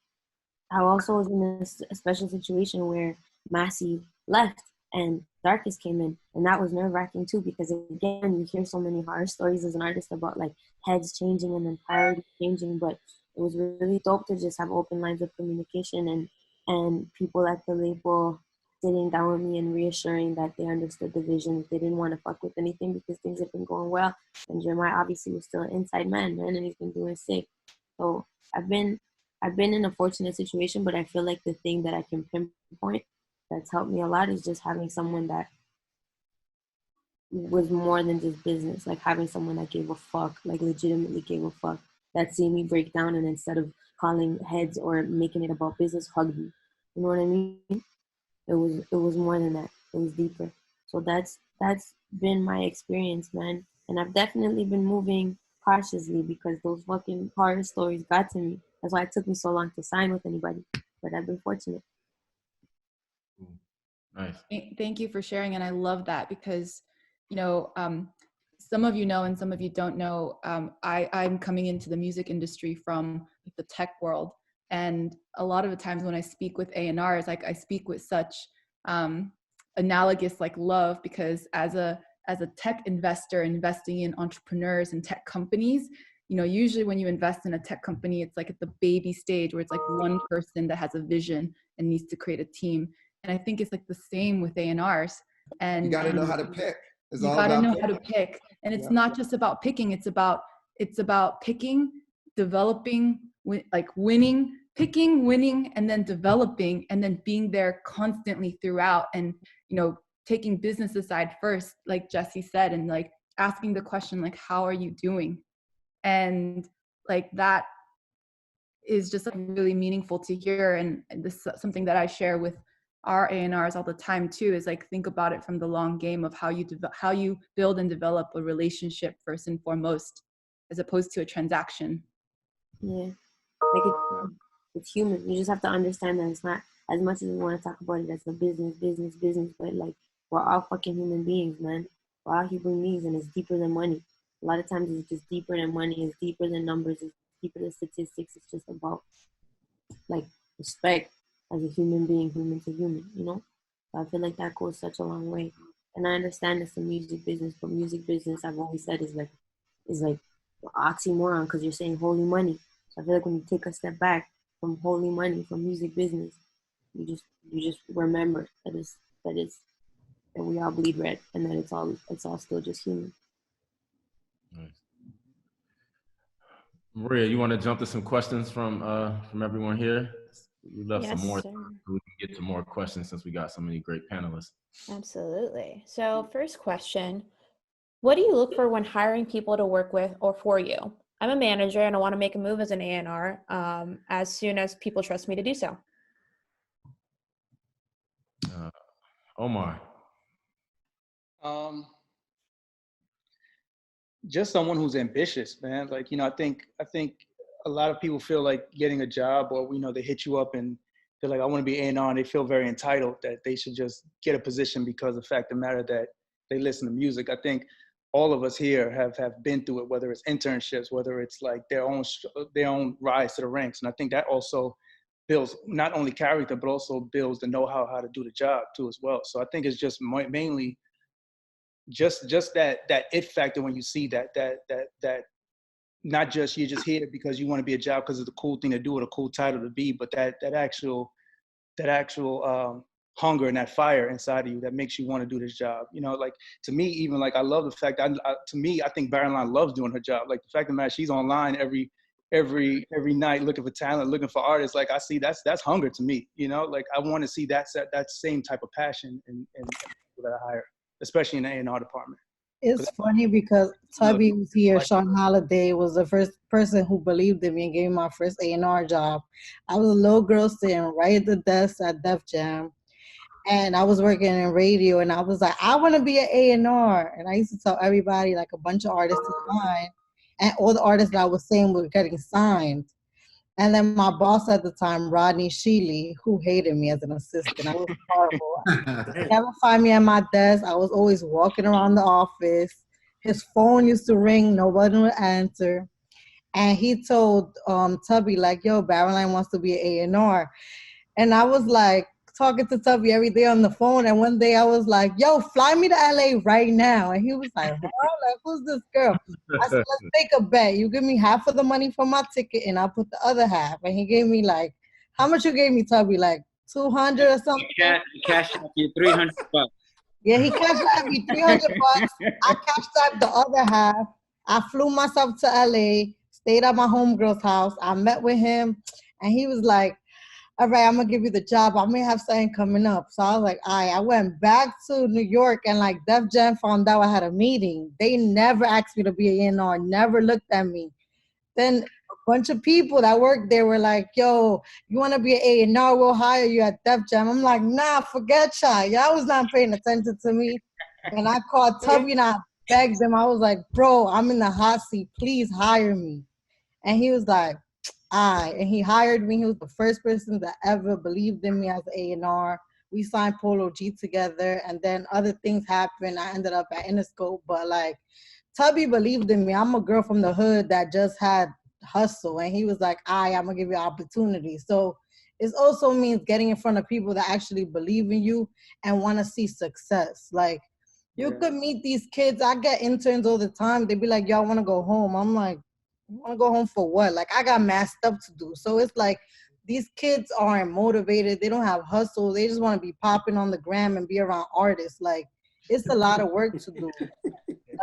I also was in a special situation where Massey left and Darkest came in, and that was nerve-wracking too, because again, you hear so many horror stories as an artist about like heads changing and then priorities changing, but it was really dope to just have open lines of communication and people at the label sitting down with me and reassuring that they understood the vision, that they didn't want to fuck with anything because things have been going well. And Jeremiah obviously was still an inside man, and he's been doing sick. So I've been in a fortunate situation, but I feel like the thing that I can pinpoint that's helped me a lot is just having someone that was more than just business, like having someone that gave a fuck, like legitimately gave a fuck, that seen me break down, and instead of calling heads or making it about business, hugged me. You know what I mean? It was more than that. It was deeper. So that's been my experience, man. And I've definitely been moving cautiously because those fucking horror stories got to me. That's why it took me so long to sign with anybody. But I've been fortunate. Nice. Thank you for sharing, and I love that because, you know, some of you know and some of you don't know. I'm coming into the music industry from the tech world, and a lot of the times when I speak with A&Rs, like I speak with such analogous like love, because as a tech investor investing in entrepreneurs and tech companies, you know, usually when you invest in a tech company, it's like at the baby stage where it's like one person that has a vision and needs to create a team. And I think it's like the same with A&Rs. And you got to know how to pick. You got to know how to pick. And it's not just about picking. It's about picking, developing, like winning, picking, winning, and then developing, and then being there constantly throughout. And, you know, taking business aside first, like Jessie said, and like asking the question, like, how are you doing? And like that is just like really meaningful to hear. And this is something that I share with our A&Rs all the time too, is like, think about it from the long game of how you build and develop a relationship first and foremost, as opposed to a transaction. Yeah, like it's human. You just have to understand that it's not, as much as we want to talk about it as a business, but like we're all fucking human beings, man. We're all human beings, and it's deeper than money. A lot of times it's just deeper than money, it's deeper than numbers, it's deeper than statistics. It's just about like respect as a human being, human to human, you know? So I feel like that goes such a long way. And I understand it's the music business, but music business, I've always said, is like oxymoron, because you're saying holy money. So I feel like when you take a step back from holy money, from music business, you just remember that we all bleed red, and that it's all still just human. Nice. Maria, you want to jump to some questions from everyone here? We left some more, so we can get to more questions since we got so many great panelists. Absolutely. So first question, what do you look for when hiring people to work with or for you? I'm a manager and I want to make a move as an A&R as soon as people trust me to do so. Omar. Just someone who's ambitious, man. Like, you know, I think a lot of people feel like getting a job, or, you know, they hit you up and they're like, I want to be A&R, and they feel very entitled that they should just get a position because of the fact of the matter that they listen to music. I think all of us here have been through it, whether it's internships, whether it's like their own rise to the ranks. And I think that also builds not only character, but also builds the know-how how to do the job too as well. So I think it's just mainly just that it factor when you see that not just you're just here because you want to be a job because it's a cool thing to do or a cool title to be, but that actual hunger and that fire inside of you that makes you want to do this job. You know, like to me, even like I love the fact that I think Baroline loves doing her job. Like the fact of the matter, she's online every night looking for talent, looking for artists. Like I see that's hunger to me. You know, like I want to see that same type of passion in people that I hire, especially in the A&R department. It's funny because Tubby was here. Shawn Holiday was the first person who believed in me and gave me my first A&R job. I was a little girl sitting right at the desk at Def Jam. And I was working in radio, and I was like, I want to be an A&R. And I used to tell everybody, like a bunch of artists to sign. And all the artists that I was saying were getting signed. And then my boss at the time, Rodney Sheely, who hated me as an assistant. I was horrible. He'd never find me at my desk. I was always walking around the office. His phone used to ring. Nobody would answer. And he told Tubby, like, yo, Baroline wants to be an A&R. And I was like, talking to Tubby every day on the phone, and one day I was like, yo, fly me to LA right now. And he was like, huh? Like, who's this girl? I said, let's take a bet. You give me half of the money for my ticket and I'll put the other half. And he gave me like, how much you gave me, Tubby? Like 200 or something? Cash out you $300. Yeah, he cashed out me $300. I cashed out the other half. I flew myself to LA, stayed at my homegirl's house. I met with him and he was like, all right, I'm going to give you the job. I may have something coming up. So I was like, all right. I went back to New York and like Def Jam found out I had a meeting. They never asked me to be an A&R, never looked at me. Then a bunch of people that worked there were like, yo, you want to be an A&R? We'll hire you at Def Jam. I'm like, nah, forget y'all. Y'all was not paying attention to me. And I called Tubby and I begged him. I was like, bro, I'm in the hot seat. Please hire me. And he was like, and he hired me. He was the first person that ever believed in me as an A&R. We signed Polo G together, and then other things happened. I ended up at Interscope, but like Tubby believed in me. I'm a girl from the hood that just had hustle, and he was like, I'm gonna give you opportunity. So it also means getting in front of people that actually believe in you and want to see success. Like you could meet these kids. I get interns all the time. They be like, y'all want to go home? I'm like, you want to go home for what? Like, I got mad stuff to do. So it's like these kids aren't motivated. They don't have hustle. They just want to be popping on the gram and be around artists. Like, it's a lot of work to do.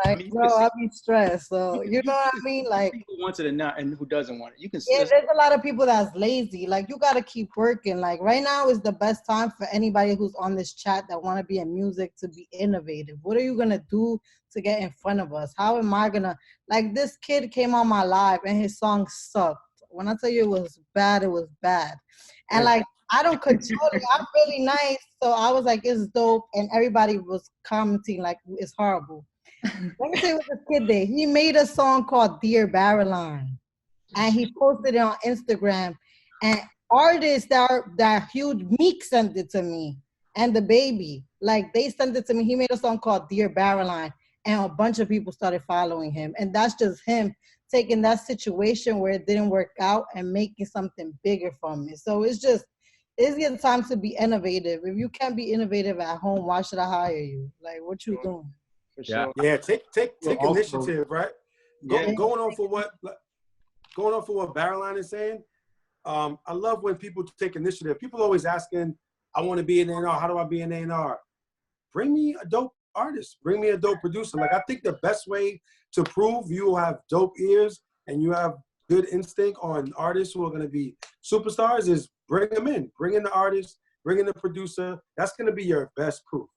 Like, bro, I be stressed. So, you know what I mean? Like, who wants it and not, and who doesn't want it. You can. Yeah, there's a lot of people that's lazy. Like, you got to keep working. Like, right now is the best time for anybody who's on this chat that want to be in music to be innovative. What are you going to do to get in front of us? How am I going to, like, this kid came on my live and his song sucked. When I tell you it was bad, it was bad. And like, I don't control it. I'm really nice. So I was like, it's dope. And everybody was commenting like, it's horrible. Let me tell you what this kid did. He made a song called Dear Baroline. And he posted it on Instagram. And artists that are huge, Meek sent it to me. And the baby. Like, they sent it to me. He made a song called Dear Baroline. And a bunch of people started following him. And that's just him taking that situation where it didn't work out and making something bigger from it. So it's your time to be innovative. If you can't be innovative at home, why should I hire you? Like, what you doing? Yeah, take also, initiative, right? Going on for what Baroline is saying. I love when people take initiative. People always asking, I want to be an A&R. How do I be an A&R? Bring me a dope artist. Bring me a dope producer. Like, I think the best way to prove you have dope ears and you have good instinct on artists who are going to be superstars is bring them in. Bring in the artist. Bring in the producer. That's going to be your best proof.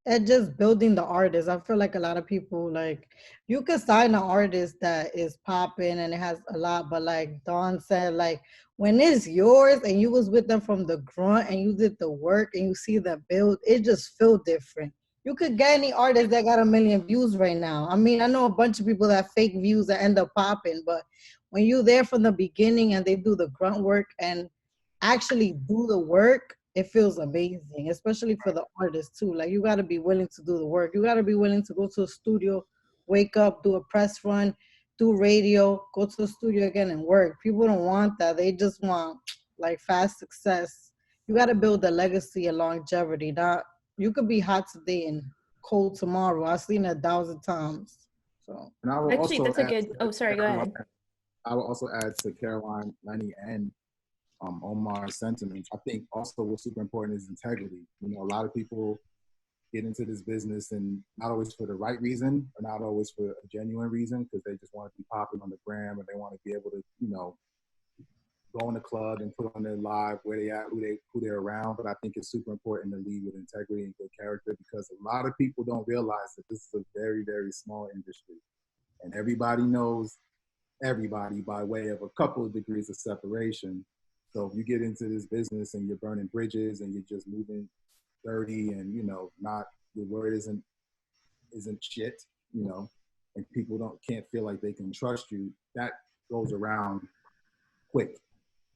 And just building the artist. I feel like a lot of people, like, you could sign an artist that is popping and it has a lot, but like Dawn said, like, when it's yours and you was with them from the grunt and you did the work and you see the build, it just feel different. You could get any artist that got 1 million views right now. I mean, I know a bunch of people that fake views that end up popping, but when you're there from the beginning and they do the grunt work and actually do the work, it feels amazing, especially for the artists too. Like, you got to be willing to do the work. You got to be willing to go to a studio, wake up, do a press run, do radio, go to the studio again and work. People don't want that. They just want like fast success. You got to build a legacy and longevity. Not, you could be hot today and cold tomorrow. I've seen it 1,000 times. So and I will actually, also that's a good. Oh, sorry. Go ahead. I will also add to Caroline, Lenny, and Omar's sentiments. I think also what's super important is integrity. You know, a lot of people get into this business and not always for the right reason or not always for a genuine reason, because they just want to be popular on the gram and they want to be able to, you know, go in the club and put on their live where they at, who they're around. But I think it's super important to lead with integrity and good character, because a lot of people don't realize that this is a very, very small industry. And everybody knows everybody by way of a couple of degrees of separation. So if you get into this business and you're burning bridges and you're just moving dirty and, you know, not, your word isn't shit, you know, and people can't feel like they can trust you, that goes around quick.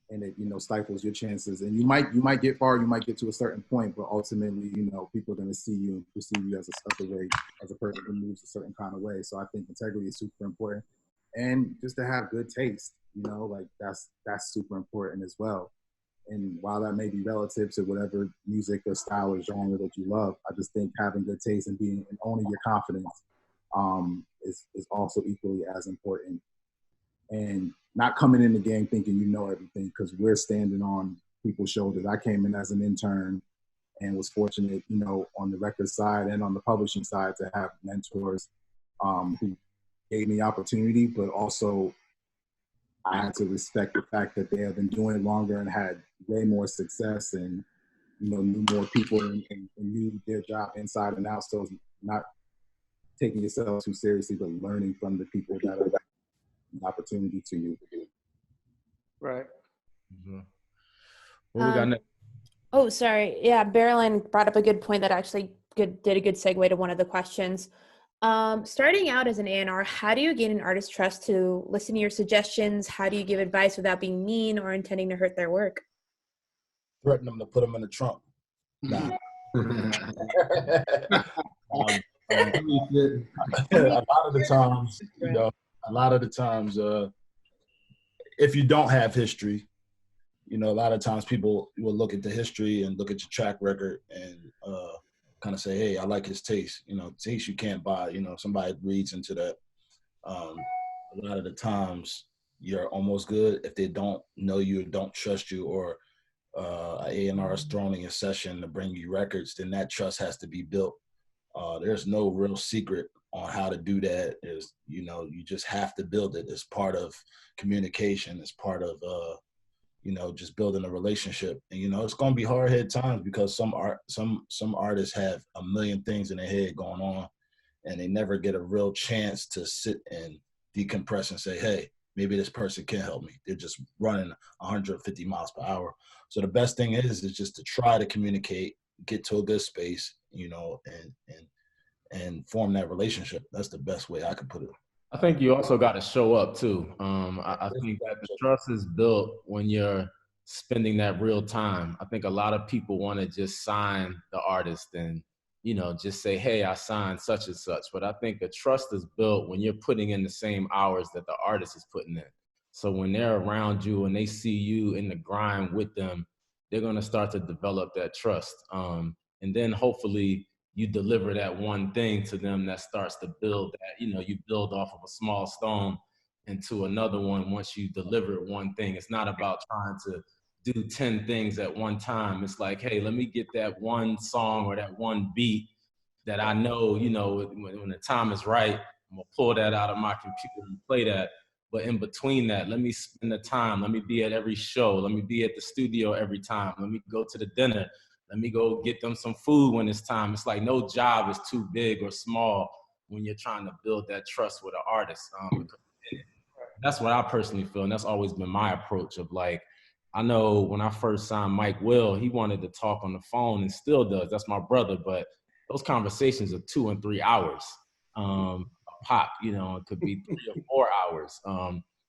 And it, you know, stifles your chances. And you might get far, you might get to a certain point, but ultimately, you know, people are going to see you and perceive you as a certain way, as a person who moves a certain kind of way. So I think integrity is super important. And just to have good taste, you know, like that's super important as well. And while that may be relative to whatever music or style or genre that you love, I just think having good taste and owning your confidence is also equally as important. And not coming in the game thinking you know everything, because we're standing on people's shoulders. I came in as an intern and was fortunate, you know, on the record side and on the publishing side to have mentors who gave me opportunity, but also I had to respect the fact that they have been doing it longer and had way more success and, you know, knew more people and knew their job inside and out. So not taking yourself too seriously, but learning from the people that are an opportunity to you. Right. Mm-hmm. What we got next? Oh, sorry. Yeah, Baroline brought up a good point that actually did a good segue to one of the questions. Starting out as an A&R, how do you gain an artist's trust to listen to your suggestions? How do you give advice without being mean or intending to hurt their work? Threaten them to put them in the trunk. Nah. A lot of the times, you know, if you don't have history, you know, a lot of times people will look at the history and look at your track record and kind of say, hey, I like his taste. You know, taste you can't buy. You know, somebody reads into that. A lot of the times you're almost good if they don't know you, don't trust you, or A&R is thrown in your session to bring you records, then that trust has to be built. There's no real secret on how to do that. Is, you know, you just have to build it. It's part of communication. It's part of you know, just building a relationship. And, you know, it's going to be hard hit times because some artists have a million things in their head going on and they never get a real chance to sit and decompress and say, hey, maybe this person can help me. They're just running 150 miles per hour. So the best thing is just to try to communicate, get to a good space, you know, and form that relationship. That's the best way I could put it. I think you also got to show up too. I think that the trust is built when you're spending that real time. I think a lot of people want to just sign the artist and, you know, just say, hey, I signed such and such. But I think the trust is built when you're putting in the same hours that the artist is putting in. So when they're around you and they see you in the grind with them, they're going to start to develop that trust. And then hopefully you deliver that one thing to them that starts to build that, you know, you build off of a small stone into another one once you deliver one thing. It's not about trying to do 10 things at one time. It's like, hey, let me get that one song or that one beat that I know, you know, when the time is right, I'm gonna pull that out of my computer and play that. But in between that, let me spend the time. Let me be at every show. Let me be at the studio every time. Let me go to the dinner. Let me go get them some food when it's time. It's like no job is too big or small when you're trying to build that trust with an artist. That's what I personally feel. And that's always been my approach of like, I know when I first signed Mike Will, he wanted to talk on the phone and still does. That's my brother. But those conversations are 2 and 3 hours pop, you know, it could be 3 or 4 hours.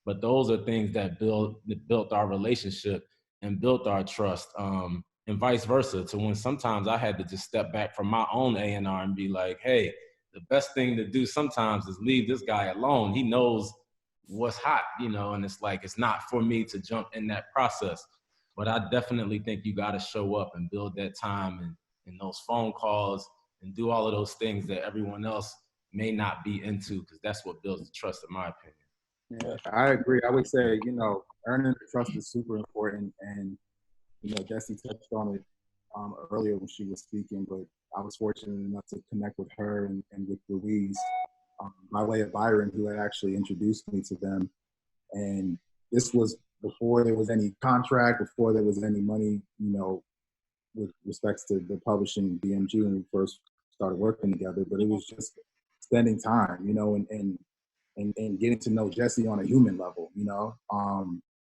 But those are things that built our relationship and built our trust. And vice versa, to when sometimes I had to just step back from my own A&R and be like, hey, the best thing to do sometimes is leave this guy alone. He knows what's hot, you know, and it's like, it's not for me to jump in that process. But I definitely think you got to show up and build that time and those phone calls and do all of those things that everyone else may not be into, because that's what builds the trust, in my opinion. Yeah, I agree. I would say, you know, earning the trust is super important. And, you know, Jessie touched on it earlier when she was speaking, but I was fortunate enough to connect with her and with Louise by way of Byron, who had actually introduced me to them. And this was before there was any contract, before there was any money, you know, with respects to the publishing BMG when we first started working together. But it was just spending time, you know, and getting to know Jessie on a human level, you know.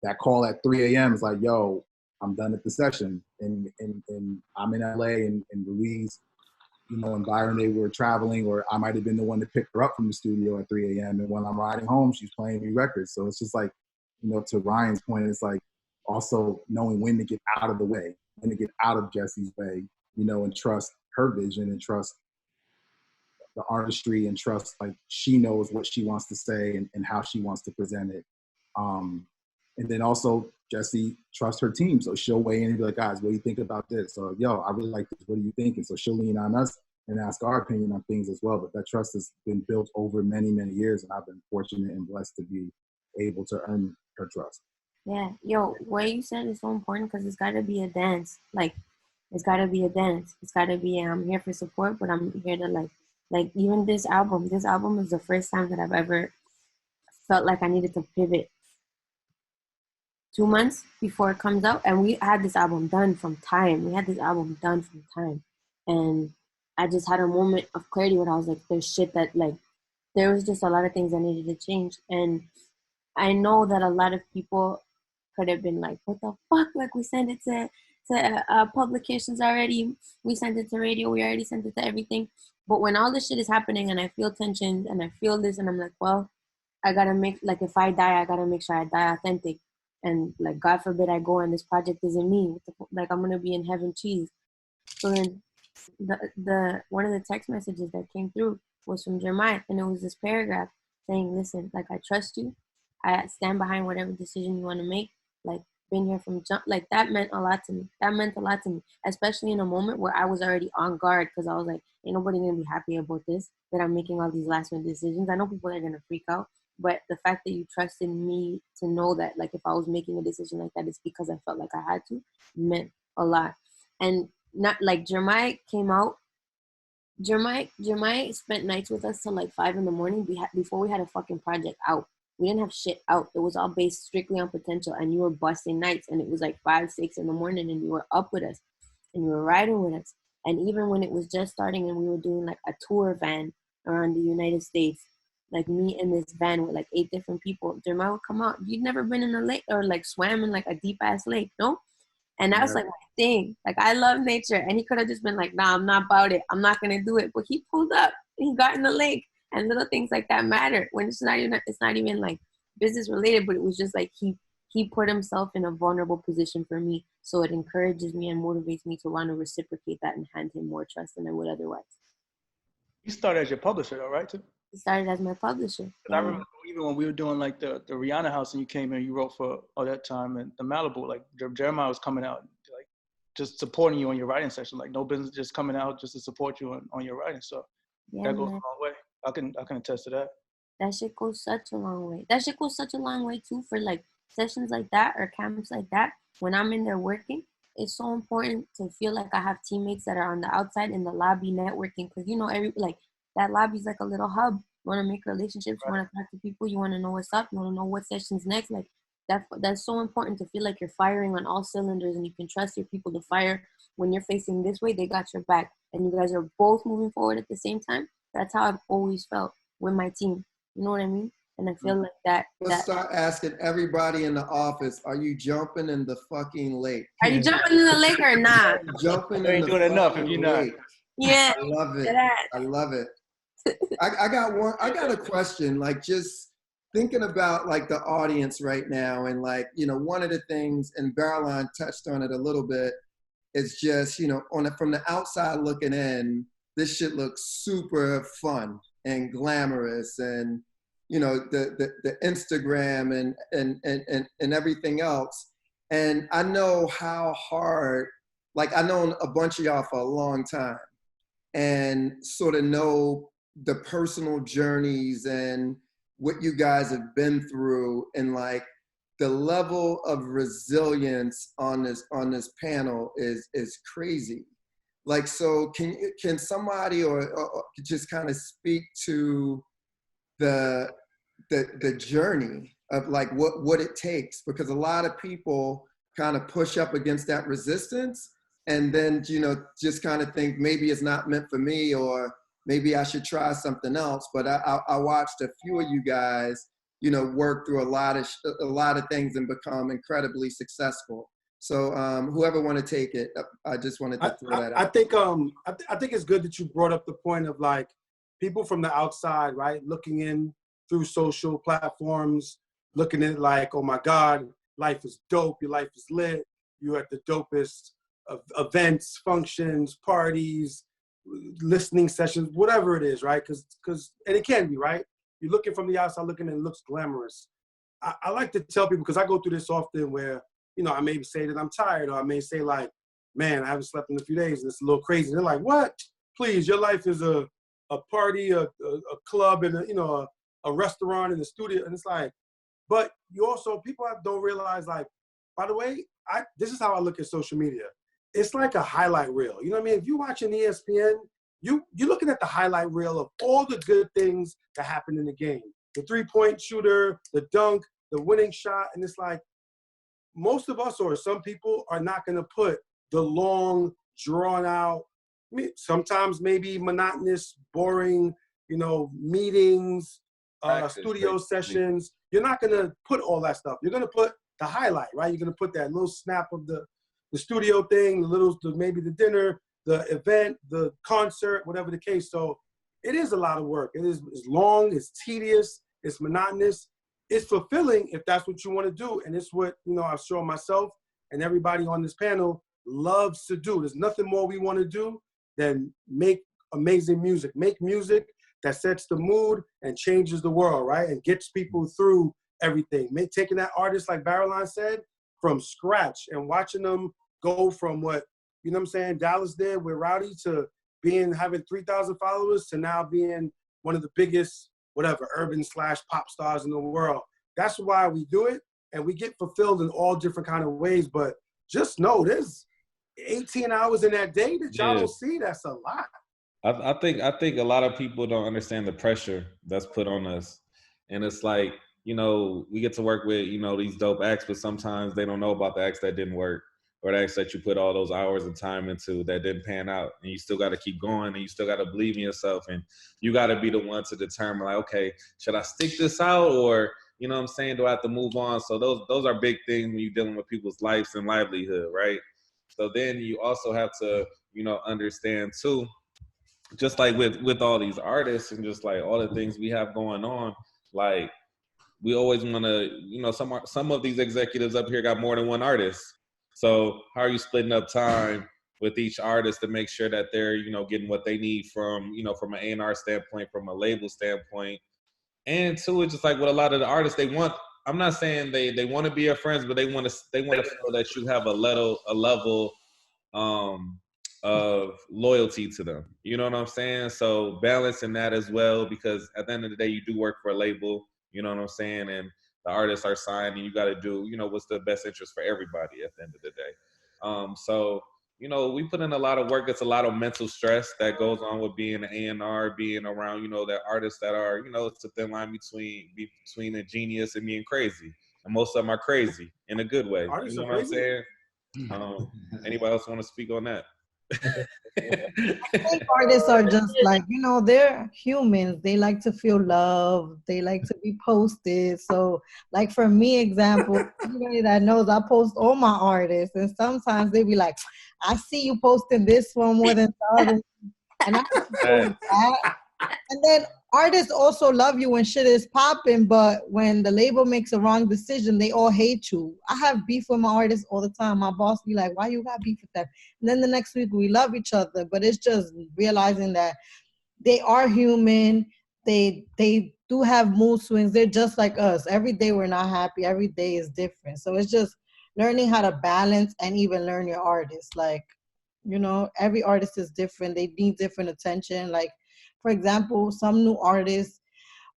That call at 3 a.m. is like, yo, I'm done at the session. And I'm in LA and Louise, you know, and Byron, they were traveling, or I might have been the one to pick her up from the studio at 3 a.m. And when I'm riding home, she's playing me records. So it's just like, you know, to Ryan's point, it's like also knowing when to get out of the way, when to get out of Jessie's way, you know, and trust her vision and trust the artistry and trust like she knows what she wants to say and how she wants to present it. And then also Jessie trusts her team. So she'll weigh in and be like, guys, what do you think about this? Or, yo, I really like this. What do you think? And so she'll lean on us and ask our opinion on things as well. But that trust has been built over many, many years. And I've been fortunate and blessed to be able to earn her trust. Yeah, yo, what you said is so important because it's got to be a dance. Like, it's got to be a dance. It's got to be, I'm here for support, but I'm here to like even this album is the first time that I've ever felt like I needed to pivot 2 months before it comes out. And we had this album done from time. And I just had a moment of clarity where I was like, there's shit that like, there was just a lot of things that needed to change. And I know that a lot of people could have been like, what the fuck? Like, we sent it to publications already. We sent it to radio. We already sent it to everything. But when all this shit is happening and I feel tension and I feel this and I'm like, well, I got to make, like, if I die, I got to make sure I die authentic. And, like, God forbid I go and this project isn't me. Like, I'm going to be in heaven cheese. So then the one of the text messages that came through was from Jeremiah. And it was this paragraph saying, listen, like, I trust you. I stand behind whatever decision you want to make. Like, been here from jump. Like, that meant a lot to me. Especially in a moment where I was already on guard because I was like, ain't nobody going to be happy about this, that I'm making all these last minute decisions. I know people are going to freak out. But the fact that you trusted me to know that, like, if I was making a decision like that, it's because I felt like I had to, meant a lot. And not like Jeremiah came out. Jeremiah spent nights with us till like 5 a.m. Before we had a fucking project out. We didn't have shit out. It was all based strictly on potential. And you were busting nights, and it was like 5, 6 a.m, and you were up with us, and you were riding with us. And even when it was just starting, and we were doing like a tour van around the United States. Like me in this van with like 8 different people, Jeremiah would come out. You'd never been in a lake or like swam in like a deep ass lake, no? And that's like my thing. Like, I love nature. And he could have just been like, nah, I'm not about it. I'm not gonna do it. But he pulled up and he got in the lake. And little things like that matter when it's not even like business related, but it was just like he put himself in a vulnerable position for me. So it encourages me and motivates me to want to reciprocate that and hand him more trust than I would otherwise. You started as your publisher, though, right? He started as my publisher. Yeah. I remember even when we were doing like the Rihanna house and you came in, you wrote for all that time, and the Malibu, like Jeremiah was coming out, like just supporting you on your writing session, like no business just coming out just to support you on your writing. So that goes a long way. I can attest to that. That shit goes such a long way. That shit goes such a long way too for like sessions like that or camps like that. When I'm in there working, it's so important to feel like I have teammates that are on the outside in the lobby networking, because you know that lobby's like a little hub. You want to make relationships, you want to talk to people, you want to know what's up, you want to know what session's next. Like that's so important to feel like you're firing on all cylinders and you can trust your people to fire. When you're facing this way, they got your back, and you guys are both moving forward at the same time. That's how I've always felt with my team. You know what I mean? And I feel like that. Let's start asking everybody in the office, are you jumping in the fucking lake? Are you jumping in the lake or not? Jumping you ain't in the doing enough if you're not. lake. Yeah. I love it. I love it. I got a question, like just thinking about like the audience right now, and like, you know, one of the things, and Baroline touched on it a little bit, is just, you know, from the outside looking in, this shit looks super fun and glamorous, and you know, the Instagram and everything else. And I know how hard, like I know a bunch of y'all for a long time, and sort of know the personal journeys and, what you guys have been through and like the level of resilience on this panel is crazy. Like, so can somebody or just kind of speak to the journey of like what it takes, because a lot of people kind of push up against that resistance and then, you know, just kind of think maybe it's not meant for me or maybe I should try something else. But I watched a few of you guys, you know, work through a lot of things and become incredibly successful. So whoever want to take it, I just wanted to throw that out. I think it's good that you brought up the point of like people from the outside, right, looking in through social platforms, looking at it like, oh my God, life is dope, your life is lit, you're at the dopest of events, functions, parties, listening sessions, whatever it is, right? Because and it can be, right? You're looking from the outside, looking and it looks glamorous. I like to tell people, because I go through this often where, you know, I may say that I'm tired, or I may say like, man, I haven't slept in a few days and it's a little crazy. And they're like, what? Please, your life is a party, a club, and a restaurant and a studio. And it's like, but you also, people don't realize, like, by the way, this is how I look at social media. It's like a highlight reel. You know what I mean? If you're watching ESPN, you're looking at the highlight reel of all the good things that happen in the game. The three-point shooter, the dunk, the winning shot. And it's like, most of us, or some people, are not going to put the long, drawn-out, sometimes maybe monotonous, boring, meetings, studio sessions. You're not going to put all that stuff. You're going to put the highlight, right? You're going to put that little snap of the studio thing, maybe the dinner, the event, the concert, whatever the case. So it is a lot of work. It's long, it's tedious, it's monotonous. It's fulfilling if that's what you want to do. And it's what, I've shown myself and everybody on this panel loves to do. There's nothing more we want to do than make amazing music. Make music that sets the mood and changes the world, right? And gets people through everything. Taking that artist, like Baroline said, from scratch and watching them go from what, Dallas did with Rowdy to having 3,000 followers to now being one of the biggest, urban / pop stars in the world. That's why we do it. And we get fulfilled in all different kind of ways. But just know there's 18 hours in that day that y'all don't see. That's a lot. I think a lot of people don't understand the pressure that's put on us. And it's like, we get to work with, these dope acts, but sometimes they don't know about the acts that didn't work, or the acts that you put all those hours of time into that didn't pan out. And you still got to keep going, and you still got to believe in yourself. And you got to be the one to determine, like, okay, should I stick this out, or, do I have to move on? So those are big things when you're dealing with people's lives and livelihood, right? So then you also have to, understand too, just like with all these artists and just like all the things we have going on, like, we always want to, some of these executives up here got more than one artist. So how are you splitting up time with each artist to make sure that they're, getting what they need from, from an A&R standpoint, from a label standpoint? And two, it's just like with a lot of the artists, they want, I'm not saying they want to be your friends, but they want to feel that you have a level of loyalty to them. You know what I'm saying? So balancing that as well, because at the end of the day, you do work for a label. You know what I'm saying? And the artists are signed, and you got to do, what's the best interest for everybody at the end of the day. So, we put in a lot of work. It's a lot of mental stress that goes on with being an A&R, being around, that artists that are, it's a thin line between a genius and being crazy. And most of them are crazy in a good way. Artists you know are what I'm crazy. saying? Anybody else want to speak on that? I think artists are just like, they're humans. They like to feel love. They like to be posted. So like for me, example, anybody that knows, I post all my artists, and sometimes they be like, I see you posting this one more than the other. And I post that. And then artists also love you when shit is popping, but when the label makes a wrong decision, they all hate you. I have beef with my artists all the time. My boss be like, why you got beef with them? And then the next week we love each other. But it's just realizing that they are human. They do have mood swings. They're just like us. Every day we're not happy. Every day is different. So it's just learning how to balance and even learn your artist. Like, every artist is different. They need different attention. Like, for example, some new artists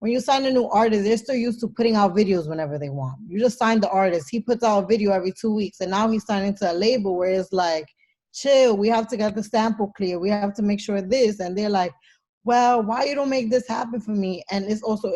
when you sign a new artist, they're still used to putting out videos whenever they want. You just sign the artist. He puts out a video every 2 weeks. And now he's signing to a label where it's like, chill, we have to get the sample clear. We have to make sure this. And they're like, well, why you don't make this happen for me? And it's also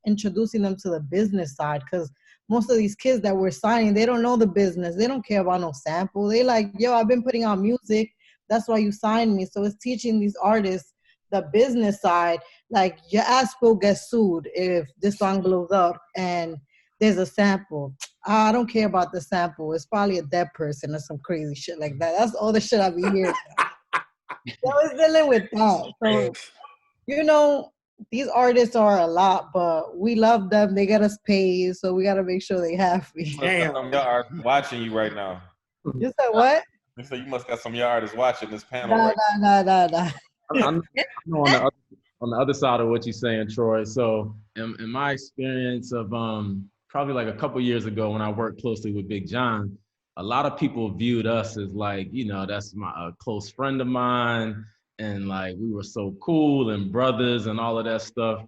introducing them to the business side, because most of these kids that we're signing, they don't know the business. They don't care about no sample. They like, yo, I've been putting out music. That's why you signed me. So it's teaching these artists the business side. Like, your ass will get sued if this song blows up and there's a sample. I don't care about the sample. It's probably a dead person or some crazy shit like that. That's all the shit I be hearing. So it's dealing with that. So, you know, these artists are a lot, but we love them. They get us paid, so we got to make sure they happy. Damn. Some of your artists watching you right now. You said what? So you must got some of your artists watching this panel right now. Nah. I'm on the other side of what you're saying, Troy. So in my experience of probably like a couple years ago when I worked closely with Big John, a lot of people viewed us as like, you know, that's a close friend of mine. And like, we were so cool and brothers and all of that stuff.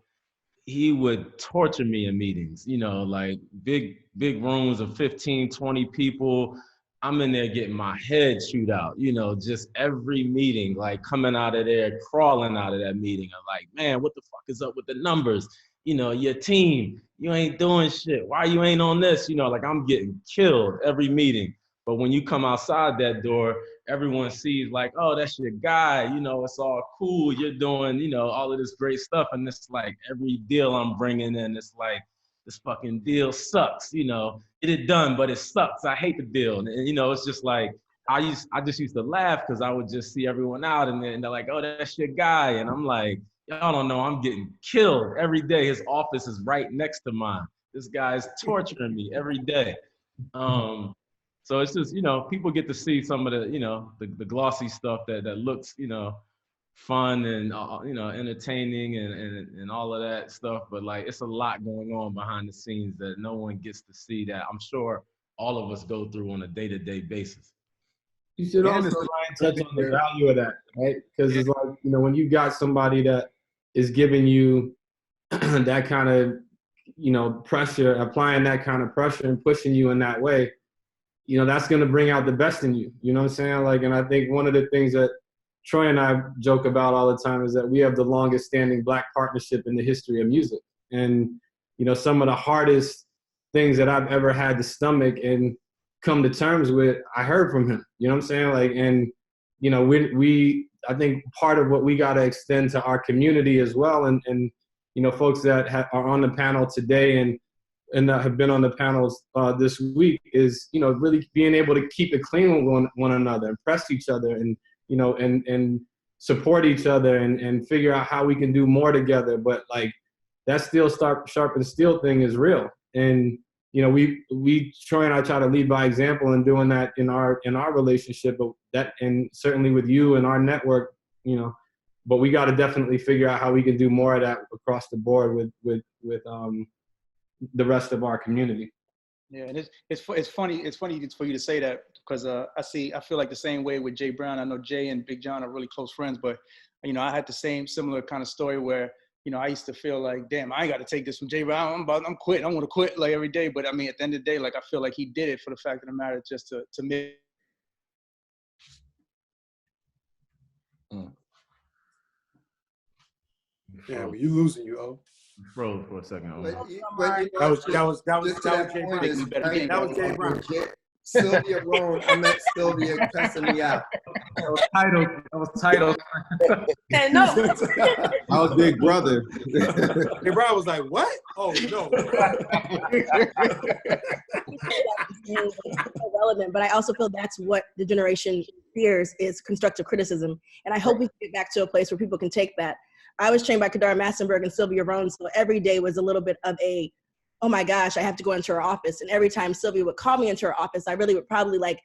He would torture me in meetings, you know, like big rooms of 15, 20 people. I'm in there getting my head chewed out, you know, just every meeting, like coming out of there, crawling out of that meeting. I'm like, man, what the fuck is up with the numbers? You know, your team, you ain't doing shit. Why you ain't on this? You know, like I'm getting killed every meeting. But when you come outside that door, everyone sees like, oh, that's your guy. You know, it's all cool. You're doing, you know, all of this great stuff. And it's like every deal I'm bringing in, it's like, this fucking deal sucks, you know, get it done, but it sucks. I hate the deal. And you know, it's just like, I just used to laugh because I would just see everyone out and they're like, oh, that's your guy. And I'm like, y'all don't know, I'm getting killed every day. His office is right next to mine. This guy's torturing me every day. So it's just, you know, people get to see some of the, you know, the glossy stuff that looks, you know, fun and, you know, entertaining and all of that stuff. But like, it's a lot going on behind the scenes that no one gets to see that I'm sure all of us go through on a day-to-day basis. You should also touch on the value of that, right? Because it's like, you know, when you got somebody that is giving you that kind of, you know, pressure, applying that kind of pressure and pushing you in that way, you know, that's going to bring out the best in you. You know what I'm saying? Like, and I think one of the things that Troy and I joke about all the time is that we have the longest standing Black partnership in the history of music. And, you know, some of the hardest things that I've ever had to stomach and come to terms with, I heard from him. You know what I'm saying? Like, and, you know, we I think part of what we got to extend to our community as well. And you know, folks that are on the panel today and that have been on the panels this week is, you know, really being able to keep it clean with one another, impress each other, and, you know, and support each other and figure out how we can do more together. But like that steel sharp and steel thing is real. And, you know, we Troy and I try to lead by example in doing that in our relationship, but that, and certainly with you and our network, you know, but we got to definitely figure out how we can do more of that across the board with the rest of our community. Yeah, and it's funny for you to say that because I feel like the same way with Jay Brown. I know Jay and Big John are really close friends, but you know, I had the similar kind of story where, you know, I used to feel like, damn, I ain't got to take this from Jay Brown. I'm quitting. I want to quit like every day. But I mean, at the end of the day, like I feel like he did it for the fact of the matter, just to make. Yeah, well, you losing, you owe. Froze for a second. But you know, that was Jay Brown. Sylvia Roan, I met Sylvia cussing me out. That was titled. No. I was Big Brother. Jay Brown was like, what? Oh, no. Relevant, but I also feel that's what the generation fears is constructive criticism. And I hope we can get back to a place where people can take that. I was trained by Kadar Massenberg and Sylvia Roan, so every day was a little bit of a, oh my gosh, I have to go into her office. And every time Sylvia would call me into her office, I really would probably like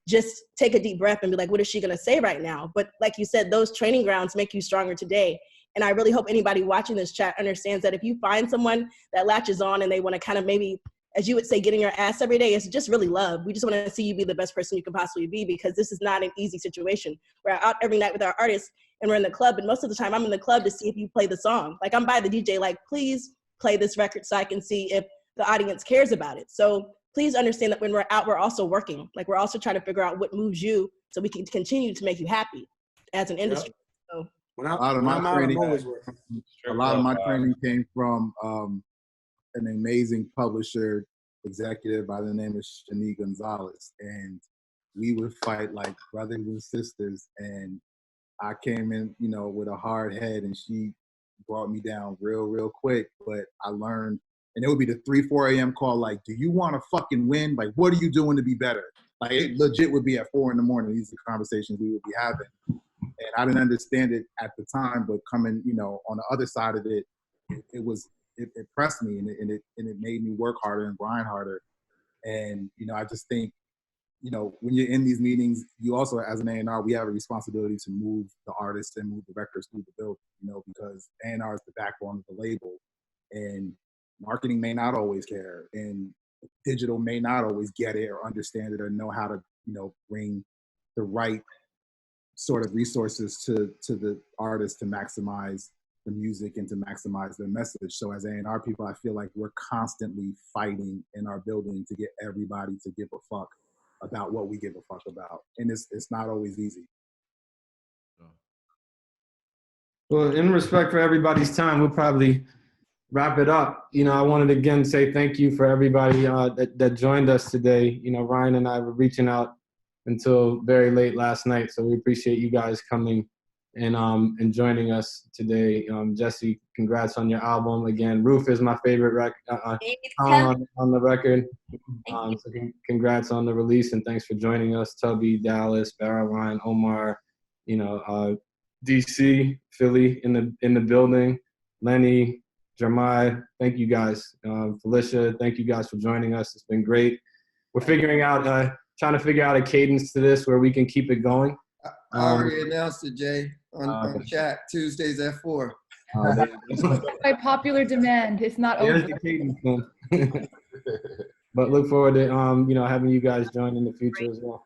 just take a deep breath and be like, what is she gonna say right now? But like you said, those training grounds make you stronger today. And I really hope anybody watching this chat understands that if you find someone that latches on and they wanna kind of maybe, as you would say, getting your ass every day, it's just really love. We just wanna see you be the best person you can possibly be, because this is not an easy situation. We're out every night with our artists and we're in the club, and most of the time I'm in the club to see if you play the song. Like I'm by the DJ like, please play this record so I can see if the audience cares about it. So please understand that when we're out, we're also working. Like, we're also trying to figure out what moves you so we can continue to make you happy as an industry. So, a lot of my training came from an amazing publisher executive by the name of Shani Gonzalez, and we would fight like brothers and sisters. And I came in, you know, with a hard head, and she brought me down real quick. But I learned, and it would be the 3-4 a.m. call, like, do you want to fucking win? Like, what are you doing to be better? Like, it legit would be at 4 in the morning. These are conversations we would be having. And I didn't understand it at the time, but coming, you know, on the other side of it, it pressed me, and it made me work harder and grind harder. And, you know, I just think, you know, when you're in these meetings, you also, as an A&R, we have a responsibility to move the artists and move the records through the building, you know, because A&R is the backbone of the label, and marketing may not always care, and digital may not always get it or understand it or know how to, you know, bring the right sort of resources to the artists to maximize the music and to maximize their message. So as A&R people, I feel like we're constantly fighting in our building to get everybody to give a fuck about what we give a fuck about. And it's not always easy. Well, in respect for everybody's time, we'll probably wrap it up. You know, I wanted to again say thank you for everybody that joined us today. You know, Ryan and I were reaching out until very late last night, so we appreciate you guys coming and joining us today. Jessie, congrats on your album again. Roof is my favorite song on the record. So congrats on the release, and thanks for joining us. Tubby, Dallas, Baroline, Omar, you know, DC, Philly in the building, Lenny, Jeremiah, thank you guys. Phylicia, thank you guys for joining us. It's been great. We're figuring out, trying to figure out a cadence to this where we can keep it going. I already announced it, Jay, on chat, Tuesdays at 4. By popular demand, it's not over. The cadence then. But look forward to you know, having you guys join in the future as well.